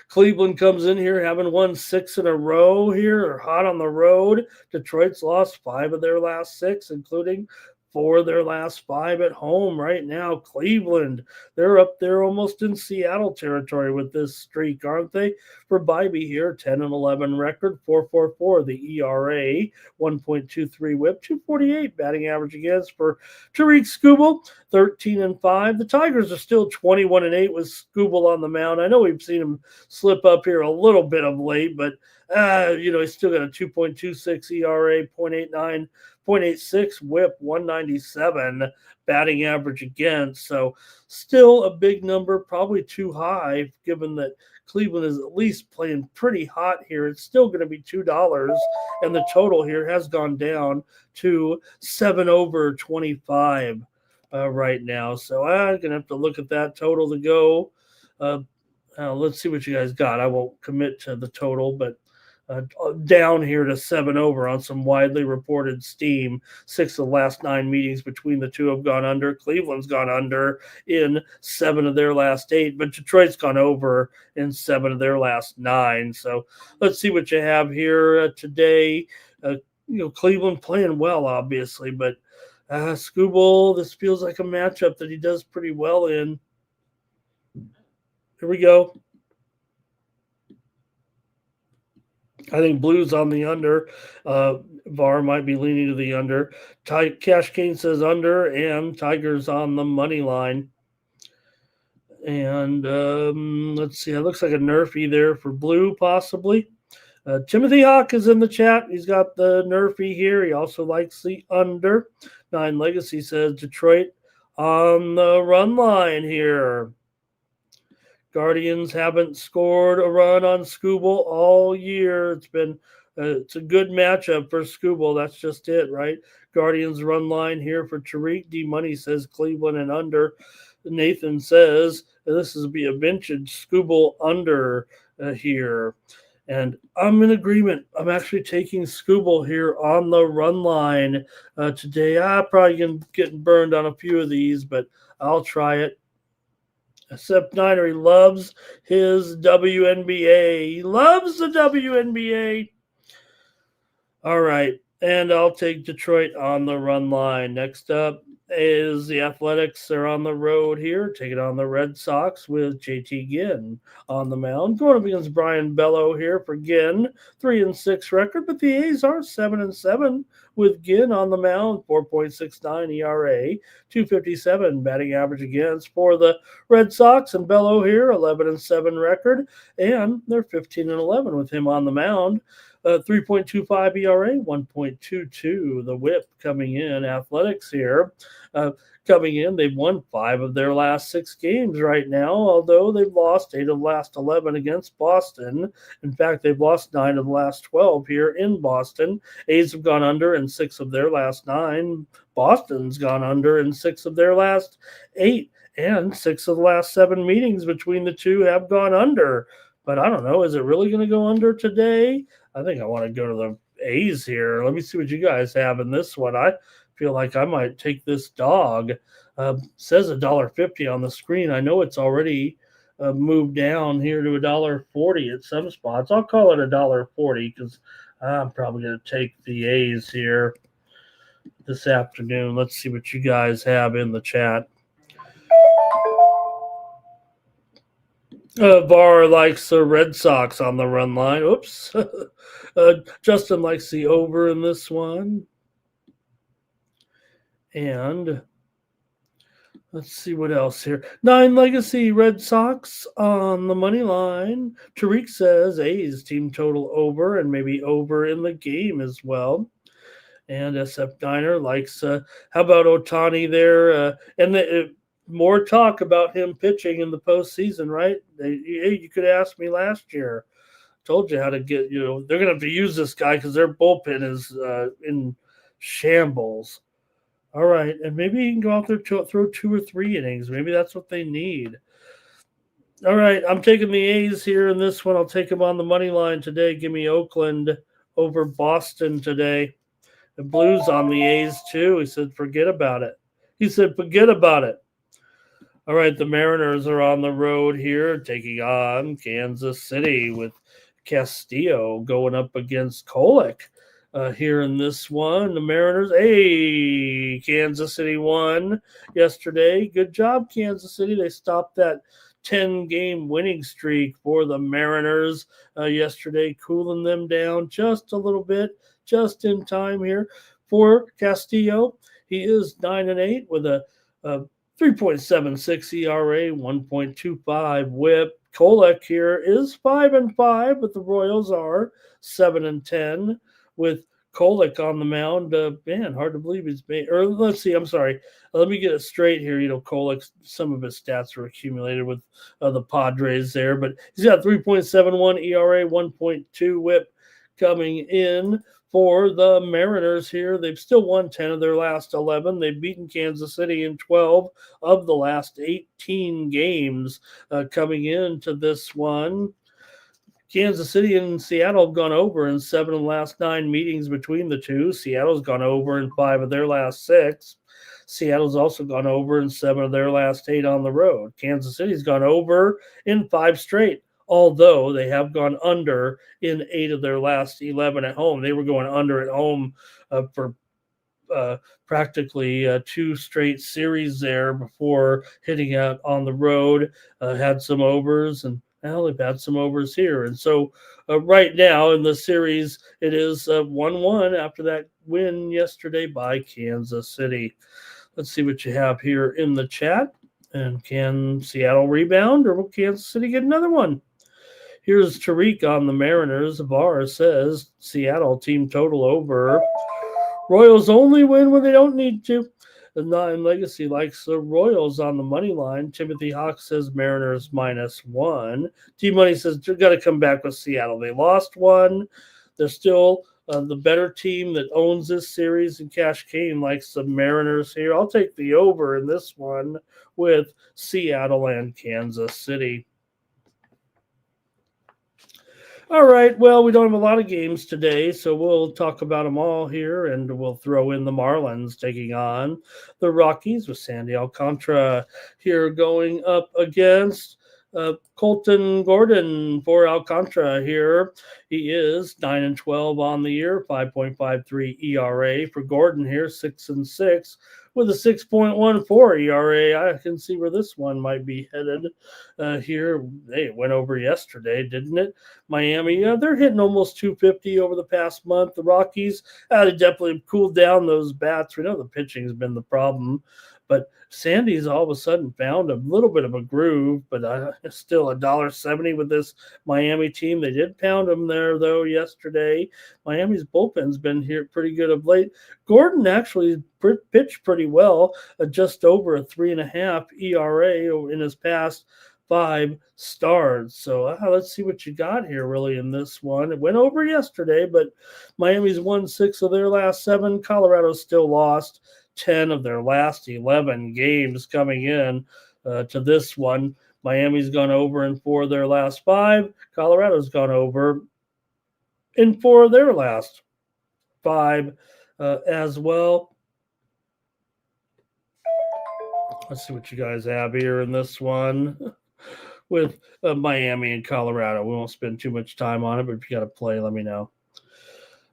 Cleveland comes in here having won 6 in a row here, or hot on the road. Detroit's lost 5 of their last 6, including 4 of their last 5 at home right now. Cleveland, they're up there almost in Seattle territory with this streak, aren't they? For Bybee here, 10-11 record, 4.44 the ERA, 1.23 whip, 248 batting average against for Tariq Skubal, 13-5. The Tigers are still 21-8 with Skubal on the mound. I know we've seen him slip up here a little bit of late, but he's still got a 2.26 ERA, 0.86 whip, 197 batting average against. So still a big number, probably too high given that Cleveland is at least playing pretty hot here. It's still going to be $2, and the total here has gone down to 7/25 right now. So I'm going to have to look at that total to go. Let's see what you guys got. I won't commit to the total, but down here to 7 over on some widely reported steam. 6 of the last 9 meetings between the two have gone under. Cleveland's gone under in 7 of their last 8, but Detroit's gone over in 7 of their last 9. So let's see what you have here today. Cleveland playing well, obviously, but Skubal, this feels like a matchup that he does pretty well in. Here we go. I think Blues on the under. VAR might be leaning to the under. Cash King says under, and Tigers on the money line. And let's see. It looks like a nerfy there for Blue, possibly. Timothy Hawk is in the chat. He's got the nerfy here. He also likes the under. 9 Legacy says Detroit on the run line here. Guardians haven't scored a run on Skubal all year. It's a good matchup for Skubal. That's just it, right? Guardians run line here for Tariq. D Money says Cleveland and under. Nathan says this is be a vintage Skubal under here. And I'm in agreement. I'm actually taking Skubal here on the run line today. I'm probably getting burned on a few of these, but I'll try it. Sept Niner, he loves his WNBA. He loves the WNBA. All right, and I'll take Detroit on the run line. Next up is the Athletics. They're on the road here, taking on the Red Sox with JT Ginn on the mound. Going up against Brian Bello here for Ginn, 3-6 record, but the A's are 7-7 with Ginn on the mound, 4.69 ERA, 257 batting average against for the Red Sox, and Bello here, 11-7 record, and they're 15-11 with him on the mound. 3.25 ERA, 1.22 the whip coming in. Athletics here coming in. They've won 5 of their last 6 games right now, although they've lost 8 of the last 11 against Boston. In fact, they've lost 9 of the last 12 here in Boston. A's have gone under in 6 of their last 9. Boston's gone under in 6 of their last 8. And 6 of the last 7 meetings between the two have gone under. But I don't know. Is it really going to go under today? I think I want to go to the A's here. Let me see what you guys have in this one. I feel like I might take this dog. Says $1.50 on the screen. I know it's already moved down here to $1.40 at some spots. I'll call it $1.40 because I'm probably going to take the A's here this afternoon. Let's see what you guys have in the chat. VAR likes the Red Sox on the run line. Oops. Justin likes the over in this one. And let's see what else here. 9 Legacy Red Sox on the money line. Tariq says A's team total over and maybe over in the game as well. And SF Diner likes, how about Ohtani there? more talk about him pitching in the postseason, right? You could ask me last year. Told you how to get, they're going to have to use this guy because their bullpen is in shambles. All right. And maybe you can go out there to throw 2 or 3 innings. Maybe that's what they need. All right. I'm taking the A's here in this one. I'll take them on the money line today. Give me Oakland over Boston today. The Blues on the A's too. He said, forget about it. All right, the Mariners are on the road here, taking on Kansas City with Castillo going up against Kolek. Here in this one, the Mariners, Kansas City won yesterday. Good job, Kansas City. They stopped that 10-game winning streak for the Mariners yesterday, cooling them down just a little bit, just in time here for Castillo. He is 9-8 with a 3.76 ERA, 1.25 WHIP. Kolek here is 5-5, but the Royals are 7-10 with Kolek on the mound. Man, hard to believe he's made. Or let's see, I'm sorry. Let me get it straight here. Kolek, some of his stats are accumulated with the Padres there, but he's got 3.71 ERA, 1.2 WHIP coming in for the Mariners here. They've still won 10 of their last 11. They've beaten Kansas City in 12 of the last 18 games coming into this one. Kansas City and Seattle have gone over in 7 of the last 9 meetings between the two. Seattle's gone over in 5 of their last 6. Seattle's also gone over in 7 of their last 8 on the road. Kansas City's gone over in 5 straight, although they have gone under in 8 of their last 11 at home. They were going under at home for practically 2 straight series there before hitting out on the road. Had some overs, and now they've had some overs here. And so right now in the series, it is 1-1 after that win yesterday by Kansas City. Let's see what you have here in the chat. And can Seattle rebound, or will Kansas City get another one? Here's Tariq on the Mariners. VAR says Seattle team total over. Royals only win when they don't need to. And Nine Legacy likes the Royals on the money line. Timothy Hawk says Mariners -1. T-Money says they're going to come back with Seattle. They lost 1. They're still the better team that owns this series. And Cash Kane likes the Mariners here. I'll take the over in this one with Seattle and Kansas City. All right, well, we don't have a lot of games today, so we'll talk about them all here, and we'll throw in the Marlins taking on the Rockies with Sandy Alcantara here going up against Colton Gordon for Alcantara here. He is 9-12 on the year, 5.53 ERA for Gordon here, 6-6 with a 6.14 ERA. I can see where this one might be headed here. Hey, it went over yesterday, didn't it? Miami, they're hitting almost 250 over the past month. The Rockies, they definitely cooled down those bats. We know the pitching has been the problem, but Sandy's all of a sudden found a little bit of a groove, but still $1.70 with this Miami team. They did pound them there, though, yesterday. Miami's bullpen's been here pretty good of late. Gordon actually pitched pretty well, just over a 3.5 ERA in his past 5 starts. So let's see what you got here really in this one. It went over yesterday, but Miami's won 6 of their last 7. Colorado's still lost 10 of their last 11 games coming in to this one. Miami's gone over in 4 of their last 5. Colorado's gone over in 4 of their last 5 as well. Let's see what you guys have here in this one with Miami and Colorado. We won't spend too much time on it, but if you got to play, let me know.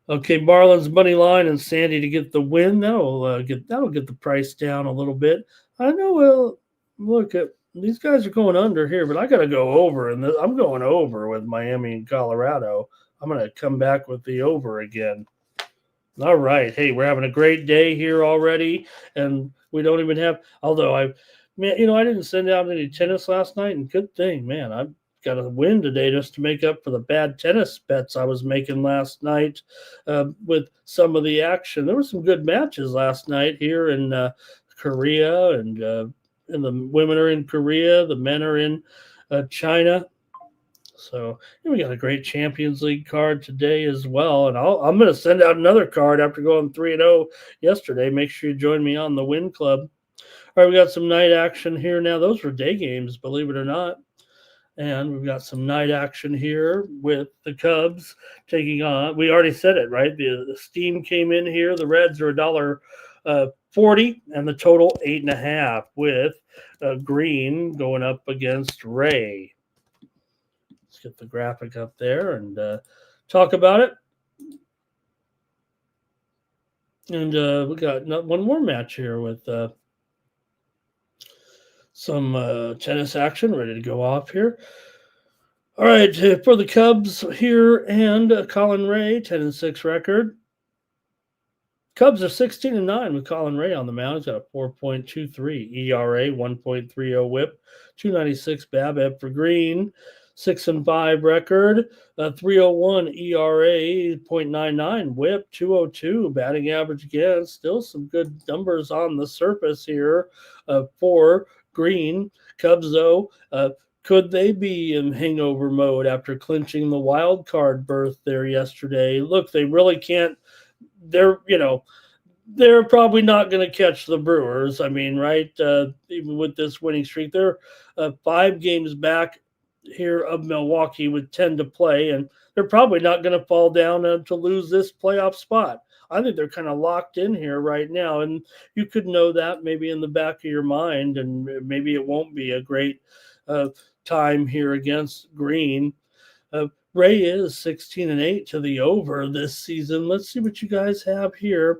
Okay, Marlins money line and Sandy to get the win. That'll get the price down a little bit. I know. Well, look at these guys are going under here, but I got to go over, and I'm going over with Miami and Colorado. I'm going to come back with the over again. All right. Hey, we're having a great day here already, and we don't even have. Although I didn't send out any tennis last night, and good thing, man. I've got a win today just to make up for the bad tennis bets I was making last night with some of the action. There were some good matches last night here in Korea and and the women are in Korea. The men are in China. So we got a great Champions League card today as well. And I'm going to send out another card after going 3-0 yesterday. Make sure you join me on the Win Club. All right, we got some night action here now. Those were day games, believe it or not. And we've got some night action here with the Cubs taking on. We already said it, right? The steam came in here. The Reds are $1.40, and the total 8.5 with Green going up against Ray. Let's get the graphic up there and talk about it. And we got one more match here with some tennis action ready to go off here. All right, for the Cubs here and Colin Ray, 10-6 record. Cubs are 16-9 with Colin Ray on the mound. He's got a 4.23 ERA, 1.30 WHIP, 296 BABIP for Green, 6-5 record, 301 ERA, 0.99 WHIP, 202 batting average again. Still some good numbers on the surface here for Green. Cubs, though, could they be in hangover mode after clinching the wild card berth there yesterday? Look, they really can't. They're probably not going to catch the Brewers. I mean, right? Even with this winning streak, they're 5 games back here of Milwaukee with 10 to play, and they're probably not going to fall down to lose this playoff spot. I think they're kind of locked in here right now, and you could know that maybe in the back of your mind, and maybe it won't be a great time here against Green. Ray is 16-8 to the over this season. Let's see what you guys have here.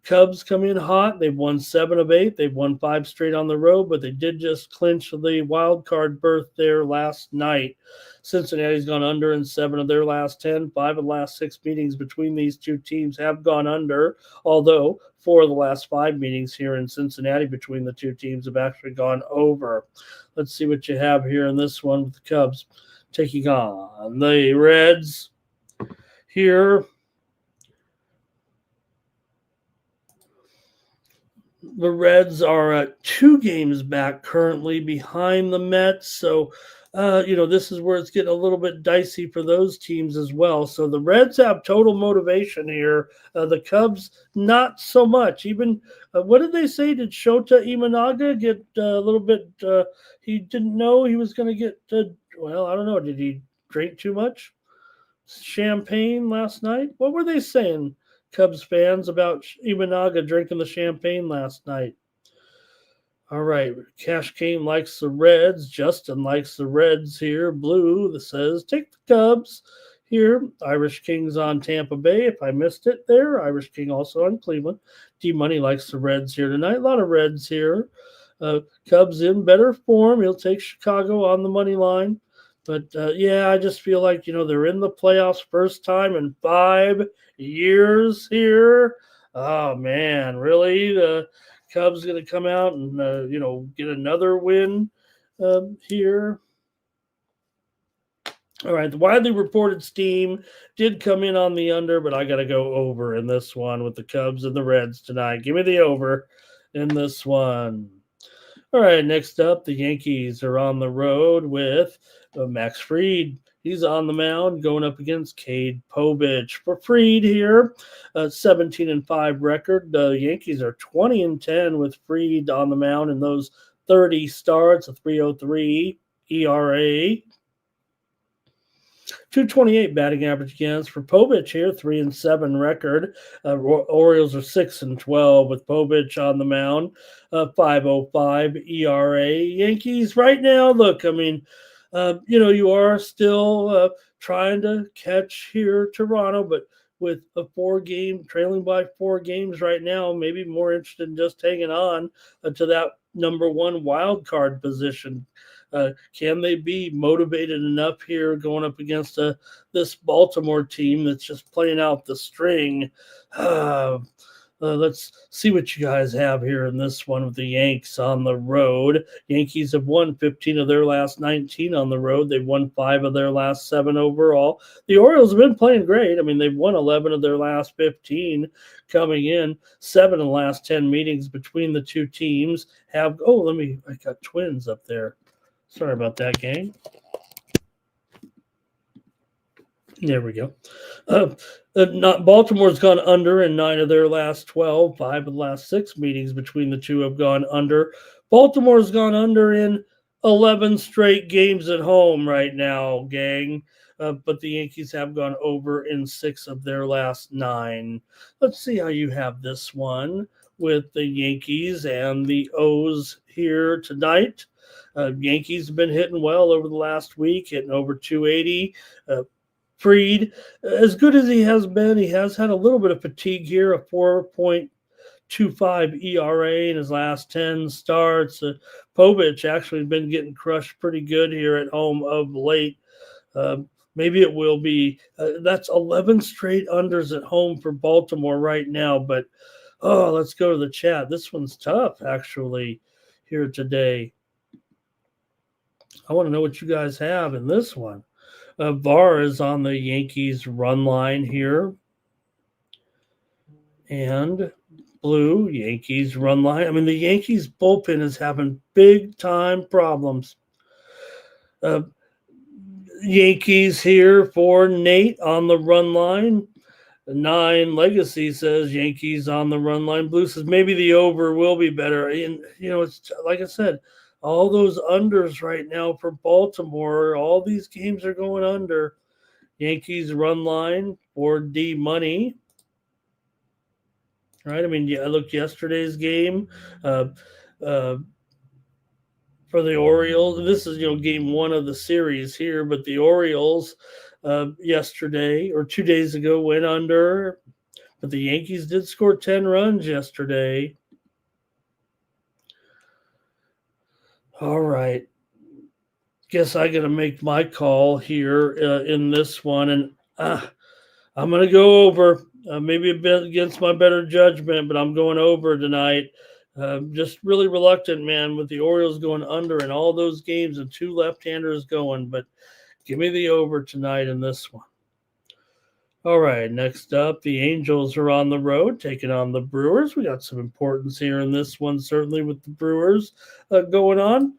Cubs come in hot. They've won 7 of 8. They've won 5 straight on the road, but they did just clinch the wild card berth there last night. Cincinnati's gone under in 7 of their last 10. 5 of the last 6 meetings between these two teams have gone under, although 4 of the last 5 meetings here in Cincinnati between the two teams have actually gone over. Let's see what you have here in this one with the Cubs taking on the Reds here. The Reds are 2 games back currently behind the Mets. So, this is where it's getting a little bit dicey for those teams as well. So the Reds have total motivation here. The Cubs, not so much. Even, what did they say? Did Shota Imanaga get a little bit, he didn't know he was going to get, I don't know. Did he drink too much champagne last night? What were they saying, Cubs fans, about Imanaga drinking the champagne last night? All right, Cash Cane likes the Reds. Justin likes the Reds here. Blue that says, take the Cubs here. Irish King's on Tampa Bay. If I missed it there, Irish King also on Cleveland. D-Money likes the Reds here tonight. A lot of Reds here. Cubs in better form. He'll take Chicago on the money line. But, I just feel like, they're in the playoffs first time in 5 years here. Oh, man, really? The Cubs going to come out and, get another win here. All right, the widely reported steam did come in on the under, but I got to go over in this one with the Cubs and the Reds tonight. Give me the over in this one. All right, next up, the Yankees are on the road with Max Fried. He's on the mound going up against Cade Povich. For Fried here, 17-5 record. The Yankees are 20-10 with Fried on the mound in those 30 starts, a 3.03 ERA. 228 batting average against. For Povich here, 3-7 record. Orioles are 6-12 with Povich on the mound, 5.05 ERA. Yankees right now, look, I mean, you are still trying to catch here Toronto, but with a 4-game, trailing by 4 games right now, maybe more interested in just hanging on to that number 1 wild card position. Can they be motivated enough here going up against this Baltimore team that's just playing out the string? Let's see what you guys have here in this one with the Yanks on the road. Yankees have won 15 of their last 19 on the road. They've won 5 of their last 7 overall. The Orioles have been playing great. I mean, they've won 11 of their last 15 coming in. 7 of the last 10 meetings between the two teams have. I got Twins up there. Sorry about that, gang. There we go. Baltimore's gone under in 9 of their last 12. 5 of the last 6 meetings between the two have gone under. Baltimore's gone under in 11 straight games at home right now, gang. But the Yankees have gone over in 6 of their last 9. Let's see how you have this one with the Yankees and the O's here tonight. Yankees have been hitting well over the last week, hitting over 280. Fried, as good as he has been, he has had a little bit of fatigue here, a 4.25 ERA in his last 10 starts. Povich actually been getting crushed pretty good here at home of late. Maybe it will be. That's 11 straight unders at home for Baltimore right now. But, let's go to the chat. This one's tough, actually, here today. I want to know what you guys have in this one. VAR is on the Yankees run line here. And blue, Yankees run line. I mean, the Yankees bullpen is having big time problems. Yankees here for Nate on the run line. 9 Legacy says Yankees on the run line. Blue says maybe the over will be better. And, it's like I said, all those unders right now for Baltimore, all these games are going under. Yankees run line for D money. Right? I mean, I looked yesterday's game for the Orioles. This is, game 1 of the series here, but the Orioles yesterday or 2 days ago went under, but the Yankees did score 10 runs yesterday. All right. Guess I got to make my call here in this one, and I'm going to go over. Maybe a bit against my better judgment, but I'm going over tonight. Just really reluctant, man, with the Orioles going under in all those games and 2 left-handers going, but give me the over tonight in this one. All right, next up, the Angels are on the road taking on the Brewers. We got some importance here in this one, certainly with the Brewers going on.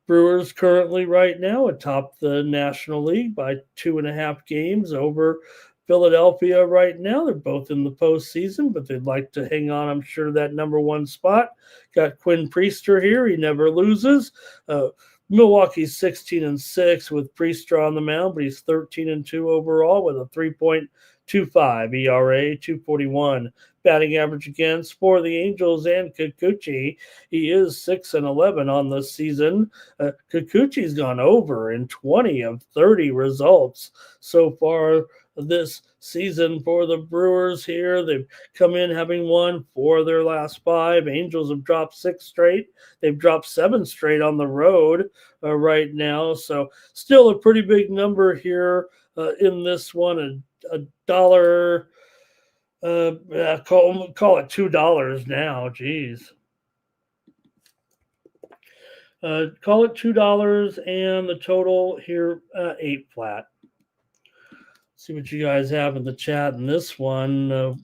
Brewers currently right now atop the National League by 2.5 games over Philadelphia right now. They're both in the postseason, but they'd like to hang on, I'm sure, that number 1 spot. Got Quinn Priester here. He never loses. Milwaukee's 16-6 with Priester on the mound, but he's 13-2 overall with a 3.25 ERA, 2.41 batting average against for the Angels. And Kikuchi, he is 6-11 on the season. Kikuchi's gone over in 20 of 30 results so far this season for the Brewers here. They've come in having won 4 of their last 5. Angels have dropped 6 straight. They've dropped 7 straight on the road right now. So still a pretty big number here in this one. A dollar, call it $2 now. Geez. Call it $2, and the total here 8 flat. See what you guys have in the chat in this one.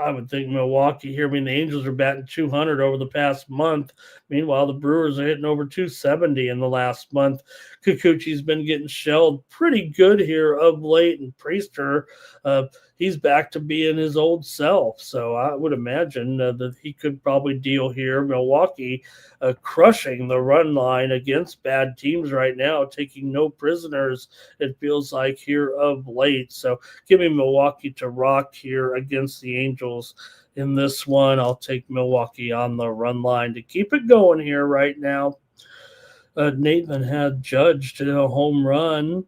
I would think Milwaukee here. I mean, the Angels are batting 200 over the past month. Meanwhile, the Brewers are hitting over 270 in the last month. Kikuchi's been getting shelled pretty good here of late, and Priester, he's back to being his old self. So I would imagine that he could probably deal here. Milwaukee crushing the run line against bad teams right now, taking no prisoners, it feels like, here of late. So give me Milwaukee to rock here against the Angels in this one. I'll take Milwaukee on the run line to keep it going here right now. Nathan had judged a home run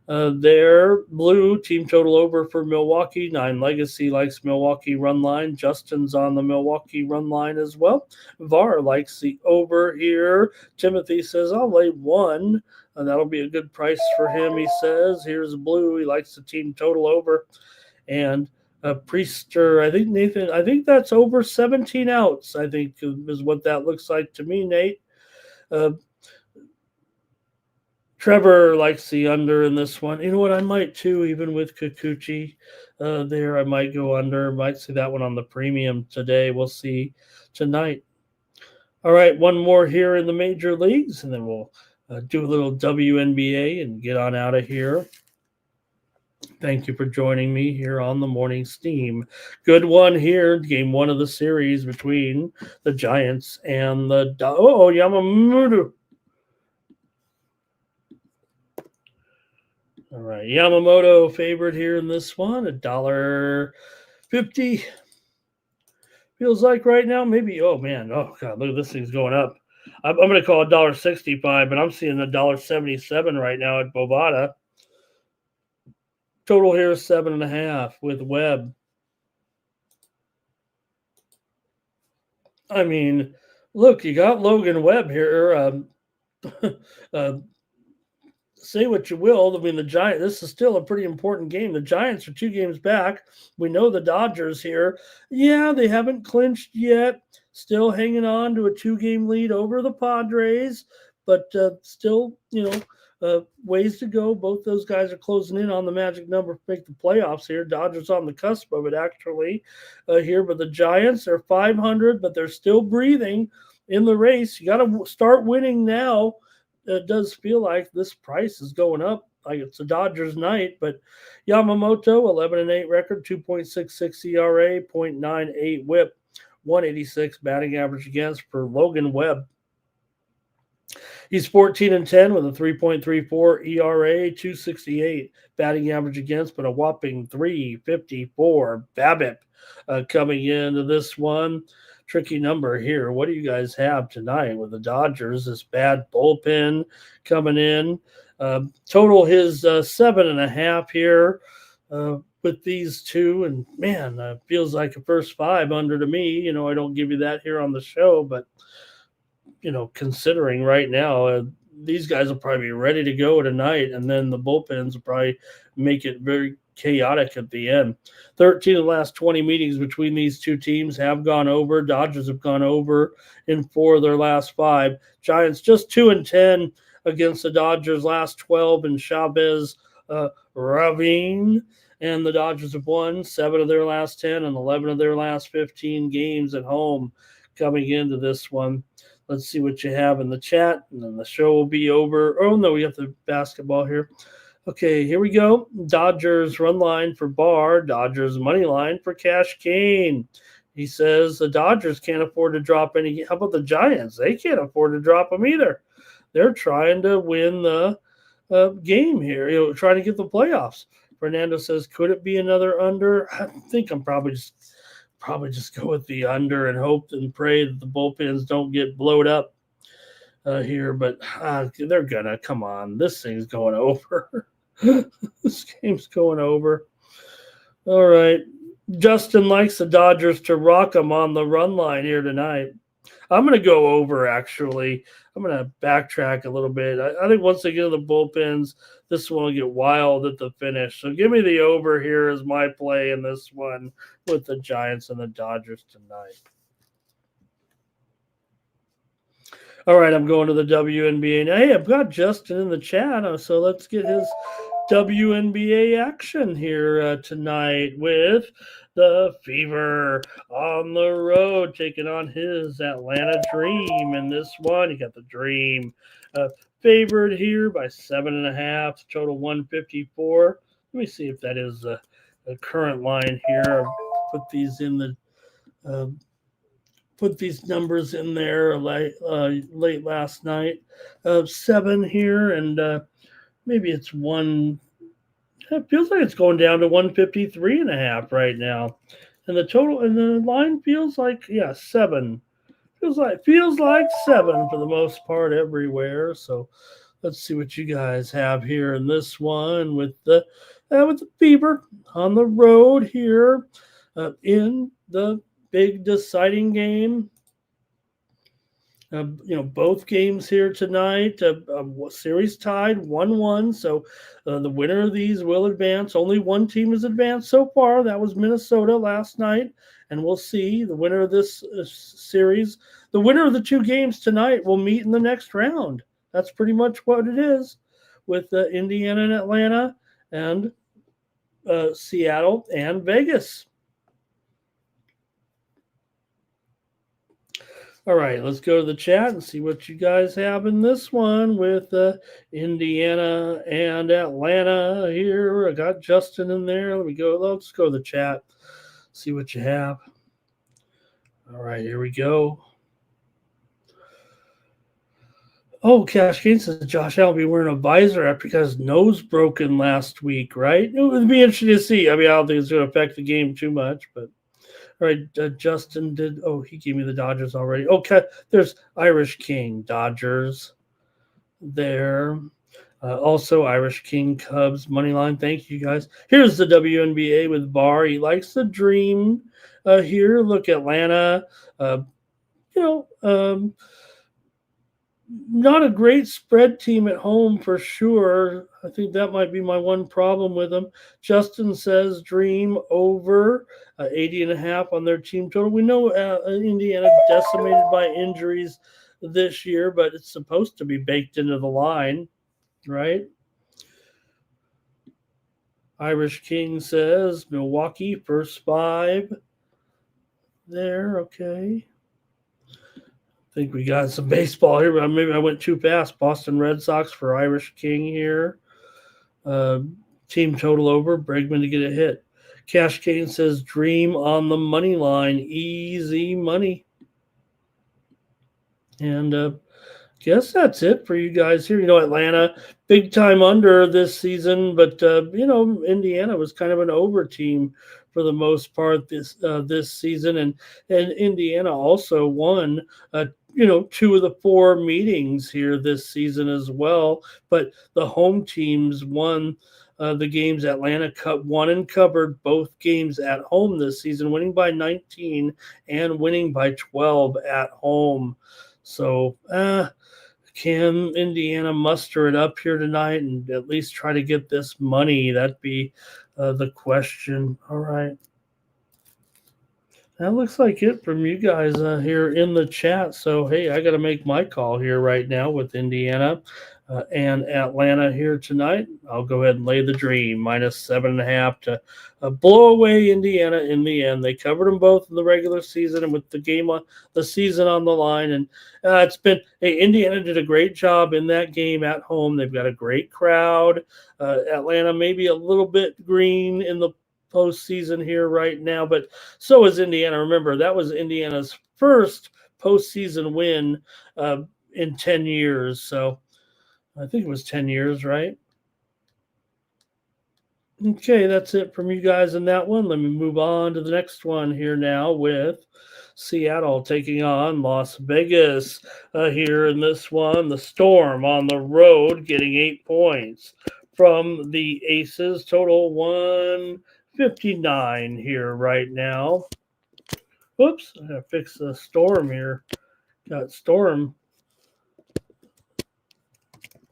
there. Blue, team total over for Milwaukee. 9 Legacy likes Milwaukee run line. Justin's on the Milwaukee run line as well. VAR likes the over here. Timothy says, I'll lay 1. And that'll be a good price for him, he says. Here's Blue. He likes the team total over. And Priester, I think Nathan, I think that's over 17 outs, I think is what that looks like to me, Nate. Trevor likes the under in this one. You know what? I might too, even with Kikuchi there. I might go under. Might see that one on the premium today. We'll see tonight. All right, one more here in the major leagues, and then we'll do a little WNBA and get on out of here. Thank you for joining me here on the Morning Steam. Good one here. Game one of the series between the Giants and the Yamamoto. All right, Yamamoto favored here in this one, $1.50. Feels like right now, maybe. Oh man, oh god, look at this thing's going up. I'm going to call $1.65, but I'm seeing $1.77 right now at Bovada. Total here is 7.5 with Webb. I mean, look, you got Logan Webb here. Say what you will. I mean, the Giants, this is still a pretty important game. The Giants are 2 games back. We know the Dodgers here. Yeah, they haven't clinched yet. Still hanging on to a 2-game lead over the Padres, but still, ways to go. Both those guys are closing in on the magic number to make the playoffs here. Dodgers on the cusp of it, actually, here. But the Giants are 500, but they're still breathing in the race. You got to start winning now. It does feel like this price is going up, like it's a Dodgers night. But Yamamoto, 11-8 record, 2.66 ERA, 0.98 WHIP, 186 batting average against for Logan Webb. He's 14-10 with a 3.34 ERA, 268 batting average against, but a whopping 354 BABIP coming into this one. Tricky number here. What do you guys have tonight with the Dodgers? This bad bullpen coming in. Total his 7.5 here with these two. And man, feels like a first 5 under to me. I don't give you that here on the show, but considering right now, these guys will probably be ready to go tonight, and then the bullpens will probably make it very chaotic at the end. 13 of the last 20 meetings between these two teams have gone over. Dodgers have gone over in 4 of their last 5. Giants just 2-10 against the Dodgers last 12 in Chavez Ravine, and the Dodgers have won 7 of their last 10 and 11 of their last 15 games at home coming into this one. Let's see what you have in the chat, and then the show will be over. Oh, no, we have the basketball here. Okay, here we go. Dodgers run line for Barr. Dodgers money line for Cash Kane. He says the Dodgers can't afford to drop any. How about the Giants? They can't afford to drop them either. They're trying to win the game here, trying to get the playoffs. Fernando says, could it be another under? I think I'm probably just go with the under and hope and pray that the bullpens don't get blowed up here. But they're gonna. Come on, this thing's going over. This game's going over. All right. Justin likes the Dodgers to rock them on the run line here tonight. I'm going to go over, actually. I'm going to backtrack a little bit. I think once they get to the bullpens, this one will get wild at the finish. So give me the over here as my play in this one with the Giants and the Dodgers tonight. All right, I'm going to the WNBA. Now, hey, I've got Justin in the chat, so let's get his WNBA action here tonight with the Fever on the road, taking on his Atlanta Dream. In this one, you got the Dream favored here by 7.5, total 154. Let me see if that is a current line here. I'll put these in the put these numbers in there late last night. 7 here, and maybe it's 1. It feels like it's going down to 153.5 right now, and the total and the line feels like 7. Feels like 7 for the most part everywhere. So let's see what you guys have here in this one with the Fever on the road here in the big deciding game Both games here tonight, series tied 1-1. So the winner of these will advance. Only one team has advanced so far. That was Minnesota last night. And we'll see the winner of this series. The winner of the two games tonight will meet in the next round. That's pretty much what it is with Indiana and Atlanta and Seattle and Vegas. All right, let's go to the chat and see what you guys have in this one with Indiana and Atlanta here. I got Justin in there. Let's go to the chat, see what you have. All right, here we go. Oh, Cash Kane says Josh Allen will be wearing a visor after he got his nose broken last week, right? It would be interesting to see. I mean, I don't think it's going to affect the game too much, but all right, Justin did. Oh, he gave me the Dodgers already. Okay, there's Irish King, Dodgers there. Also, Irish King, Cubs, Moneyline. Thank you, guys. Here's the WNBA with Barr. He likes the dream here. Look, Atlanta. Not a great spread team at home for sure. I think that might be my one problem with them. Justin says dream over 80.5 on their team total. We know Indiana decimated by injuries this year, but it's supposed to be baked into the line, right? Irish King says Milwaukee first 5 there. Okay. I think we got some baseball here, but maybe I went too fast. Boston Red Sox for Irish King here. Team total over. Bregman to get a hit. Cash Kane says dream on the money line. Easy money. And guess that's it for you guys here. Atlanta, big time under this season, but Indiana was kind of an over team for the most part this season, and Indiana also won 2 of the 4 meetings here this season as well. But the home teams won the games. Atlanta won and covered both games at home this season, winning by 19 and winning by 12 at home. So can Indiana muster it up here tonight and at least try to get this money? That'd be the question. All right. That looks like it from you guys here in the chat. So, hey, I got to make my call here right now with Indiana and Atlanta here tonight. I'll go ahead and lay the dream, -7.5 to blow away Indiana in the end. They covered them both in the regular season and with the season on the line. And Indiana did a great job in that game at home. They've got a great crowd. Atlanta maybe a little bit green in the postseason here right now, but so is Indiana. Remember, that was Indiana's first postseason win in 10 years. So I think it was 10 years, right? Okay, that's it from you guys in that one. Let me move on to the next one here now with Seattle taking on Las Vegas here in this one. The Storm on the road getting 8 points from the Aces. Total 159 here right now. Oops, I gotta fix the Storm here. Got Storm.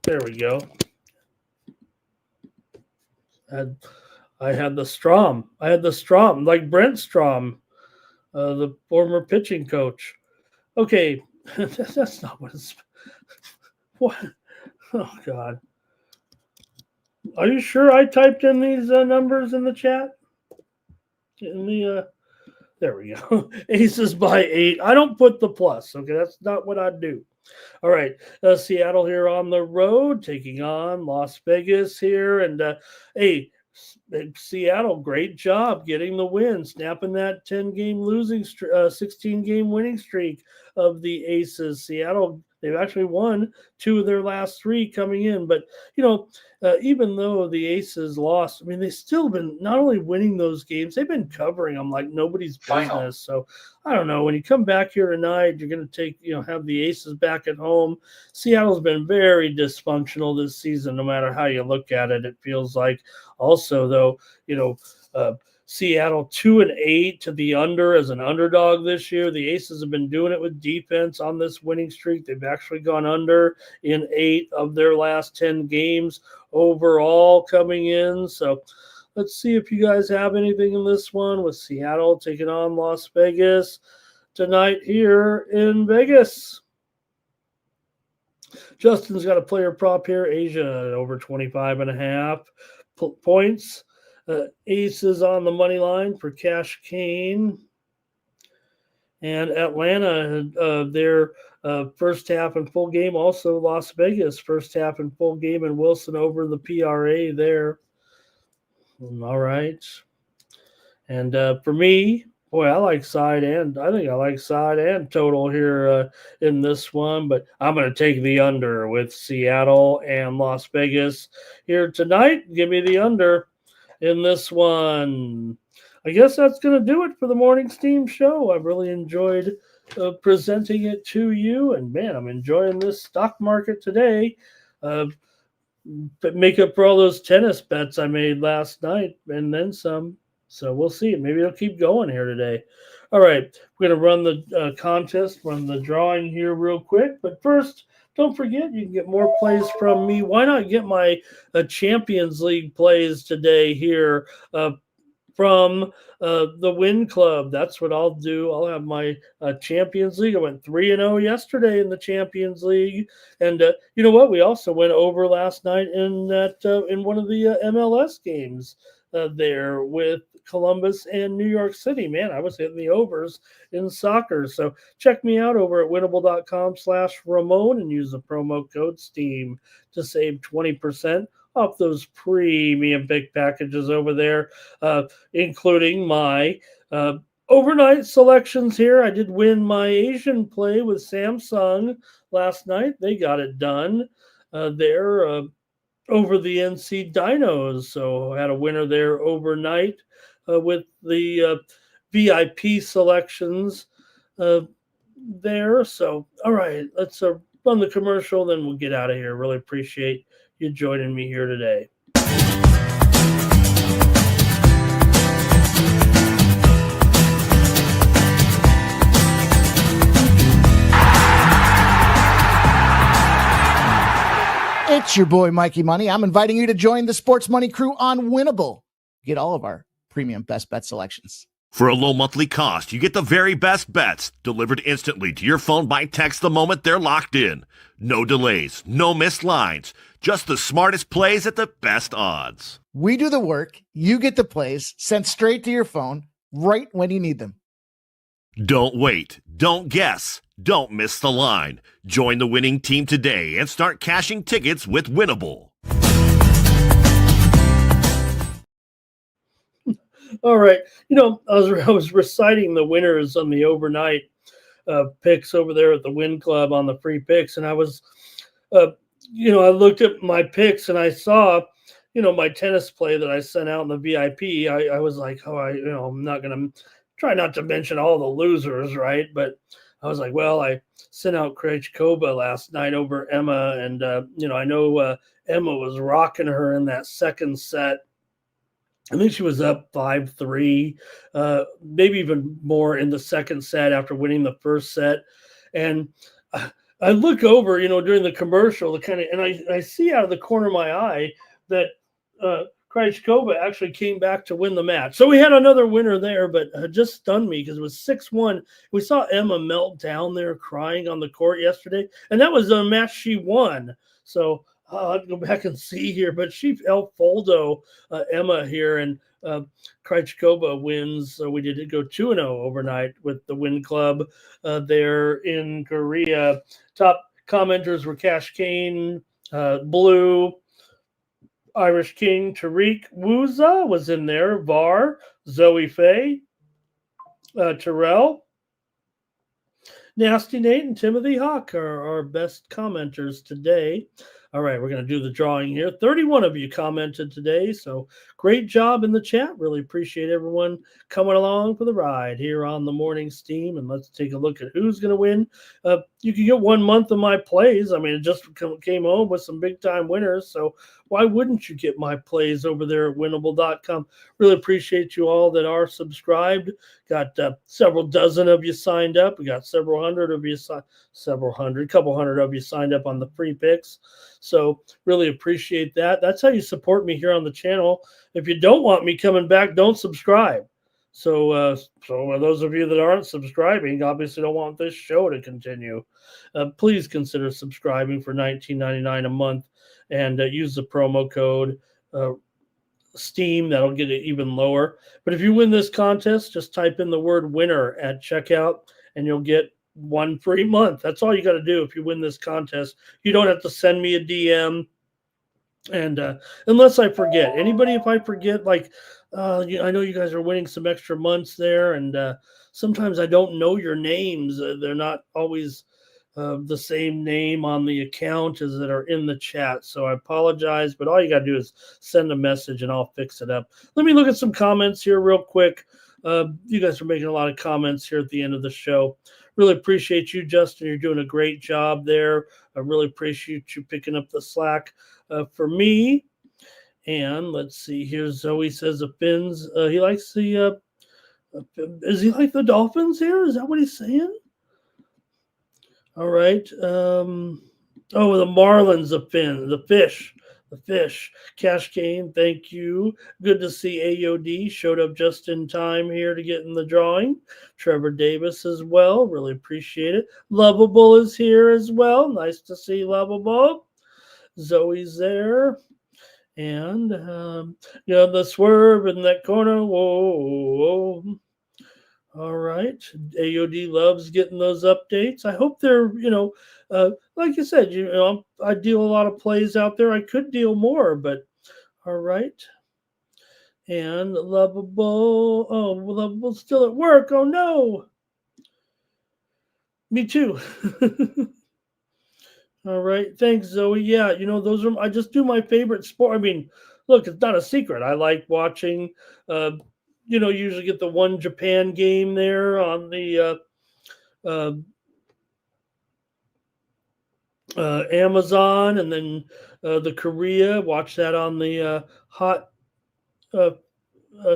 There we go. I had the Strom. Like Brent Strom, the former pitching coach. Okay, that's not what it's. What? Oh God. Are you sure I typed in these numbers in the chat? There we go. Aces by 8. I don't put the plus. Okay, that's not what I do. All right, Seattle here on the road taking on Las Vegas here, and hey, Seattle, great job getting the win, snapping that 10-game losing 16-game winning streak of the Aces. Seattle, they've actually won 2 of their last 3 coming in, but even though the Aces lost, I mean, they've still been not only winning those games, they've been covering them like nobody's business. So I don't know, when you come back here tonight, you're going to have the Aces back at home. Seattle's been very dysfunctional this season, no matter how you look at it. It feels like also, though, Seattle 2-8 to the under as an underdog this year. The Aces have been doing it with defense on this winning streak. They've actually gone under in 8 of their last 10 games overall coming in. So let's see if you guys have anything in this one with Seattle taking on Las Vegas tonight here in Vegas. Justin's got a player prop here. Asia over 25.5 points. Aces on the money line for Cash Kane. And Atlanta, their first half and full game. Also Las Vegas, first half and full game. And Wilson over the PRA there. All right. And for me, boy, I like side and I think I like side and total here in this one, but I'm going to take the under with Seattle and Las Vegas here tonight. Give me the under in this one. I guess that's going to do it for the Morning Steam Show. I've really enjoyed presenting it to you, and man, I'm enjoying this stock market today. But make up for all those tennis bets I made last night and then some. So we'll see. Maybe it'll keep going here today. All right. We're going to run the contest, run the drawing here real quick. But first, don't forget, you can get more plays from me. Why not get my Champions League plays today here from the Win Club? That's what I'll do. I'll have my Champions League. I went 3-0 yesterday in the Champions League. And you know what? We also went over last night in that in one of the MLS games there with Columbus and New York City. Man, I was hitting the overs in soccer. So check me out over at winnable.com/Ramon and use the promo code STEAM to save 20% off those premium pick packages over there, including my overnight selections here. I did win my Asian play with Samsung last night. They got it done there over the NC Dinos. So I had a winner there overnight with the VIP selections there. So, all right, let's run the commercial, then we'll get out of here. Really appreciate you joining me here today. It's your boy, Mikey Money. I'm inviting you to join the Sports Money crew on Winnable. Get all of our premium best bet selections. For a low monthly cost, you get the very best bets delivered instantly to your phone by text the moment they're locked in. No delays, no missed lines, just the smartest plays at the best odds. We do the work, you get the plays sent straight to your phone right when you need them. Don't wait, don't guess, don't miss the line. Join the winning team today and start cashing tickets with Winnable. All right. You know, I was reciting the winners on the overnight picks over there at the Win Club on the free picks. And I was, I looked at my picks and I saw, my tennis play that I sent out in the VIP. I was like, I'm not going to try not to mention all the losers, right? But I was like, well, I sent out Krejcikova last night over Emma. And, I know Emma was rocking her in that second set. I think she was up 5-3, maybe even more in the second set after winning the first set. And I look over, during the commercial, and I see out of the corner of my eye that Krejcikova actually came back to win the match. So we had another winner there, but it just stunned me because it was 6-1. We saw Emma melt down there crying on the court yesterday, and that was a match she won. So I'll have to go back and see here, but she El Foldo Emma here, and Krejcikova wins. So we did go 2-0 overnight with the Win Club there in Korea. Top commenters were Cash Kane, Blue, Irish King, Tariq Wooza was in there, VAR, Zoe Faye, Terrell, Nasty Nate, and Timothy Hawk are our best commenters today. All right, we're going to do the drawing here. 31 of you commented today, so great job in the chat. Really appreciate everyone coming along for the ride here on the Morning Steam, and let's take a look at who's going to win. You can get 1 month of my plays. I mean, it just came home with some big-time winners, so why wouldn't you get my plays over there at winnable.com? Really appreciate you all that are subscribed. Got several dozen of you signed up. We got couple hundred of you signed up on the free picks. So really appreciate that. That's how you support me here on the channel. If you don't want me coming back, don't subscribe. So those of you that aren't subscribing obviously don't want this show to continue. Please consider subscribing for $19.99 a month and use the promo code STEAM. That'll get it even lower. But if you win this contest, just type in the word winner at checkout and you'll get 1 free month. That's all you got to do if you win this contest. You don't have to send me a DM. And unless I forget, if I forget, like, I know you guys are winning some extra months there, and sometimes I don't know your names. They're not always the same name on the account as that are in the chat. So I apologize, but all you got to do is send a message and I'll fix it up. Let me look at some comments here real quick. You guys are making a lot of comments here at the end of the show. Really appreciate you, Justin. You're doing a great job there. I really appreciate you picking up the slack for me. And let's see here. Zoe says the Finns. He likes the. Is he like the Dolphins here? Is that what he's saying? All right. The Marlins, the fish. Cash Cane, thank you. Good to see AOD. Showed up just in time here to get in the drawing. Trevor Davis as well. Really appreciate it. Lovable is here as well. Nice to see Lovable. Zoe's there. And, the swerve in that corner. Whoa. All right. AOD loves getting those updates. I hope they're, like I said, I deal a lot of plays out there. I could deal more, but all right. And Lovable. Oh, Lovable's still at work. Oh, no. Me too. All right. Thanks, Zoe. Yeah, I just do my favorite sport. I mean, look, it's not a secret. I like watching, usually get the one Japan game there on the Amazon, and then the Korea. Watch that on the hot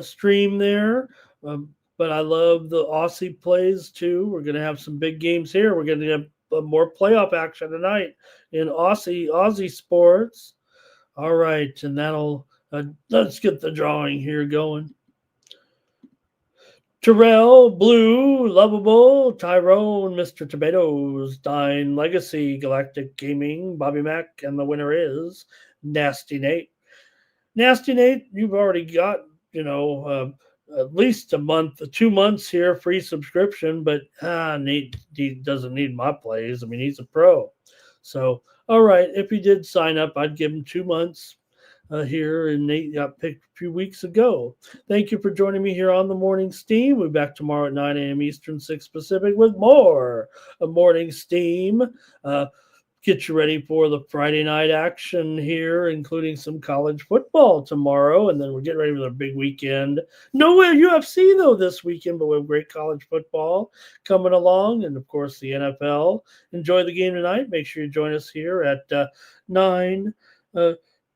stream there. But I love the Aussie plays too. We're going to have some big games here. We're going to have more playoff action tonight in Aussie sports. All right, and that'll let's get the drawing here going. Terrell, Blue, Lovable, Tyrone, Mr. Tomatoes, Dine Legacy, Galactic Gaming, Bobby Mack, and the winner is Nasty Nate. Nasty Nate, you've already got, at least 2 months here, free subscription, but Nate he doesn't need my plays. I mean, he's a pro. So, all right, if he did sign up, I'd give him 2 months here, and Nate got picked a few weeks ago. Thank you for joining me here on the Morning Steam. We'll be back tomorrow at 9 a.m. Eastern, 6 Pacific with more Morning Steam. Get you ready for the Friday night action here, including some college football tomorrow, and then we're getting ready for the big weekend. No UFC, though, this weekend, but we have great college football coming along, and, of course, the NFL. Enjoy the game tonight. Make sure you join us here at 9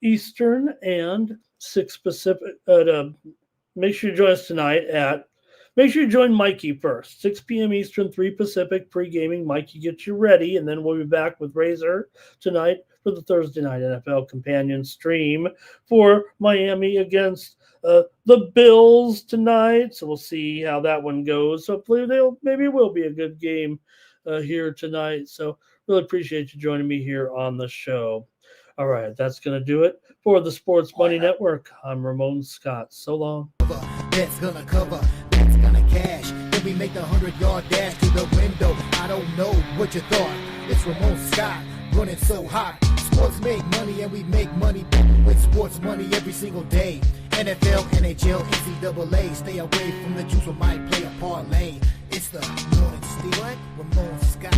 Eastern and 6 Pacific. Make sure you join us tonight Make sure you join Mikey first. 6 p.m. Eastern, 3 Pacific, pre-gaming. Mikey gets you ready, and then we'll be back with Razor tonight for the Thursday Night NFL Companion stream for Miami against the Bills tonight. So we'll see how that one goes. Hopefully maybe it will be a good game here tonight. So really appreciate you joining me here on the show. All right, that's going to do it for the Sports Money Network. I'm Ramon Scott. So long. That's gonna cover, that's gonna cash. Then we make the 100-yard dash to the window. I don't know what you thought. It's Ramon Scott running so hot. Sports make money and we make money with sports money every single day. NFL, NHL, NCAA. Stay away from the juice, we might play a parlay. It's the Morning Steam. Ramon Scott.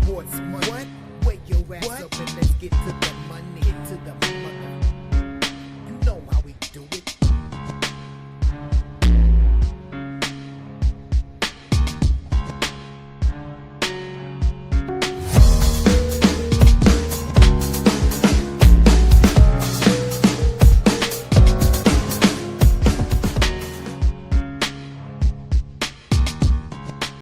Sports money. Wake your ass up and let's get to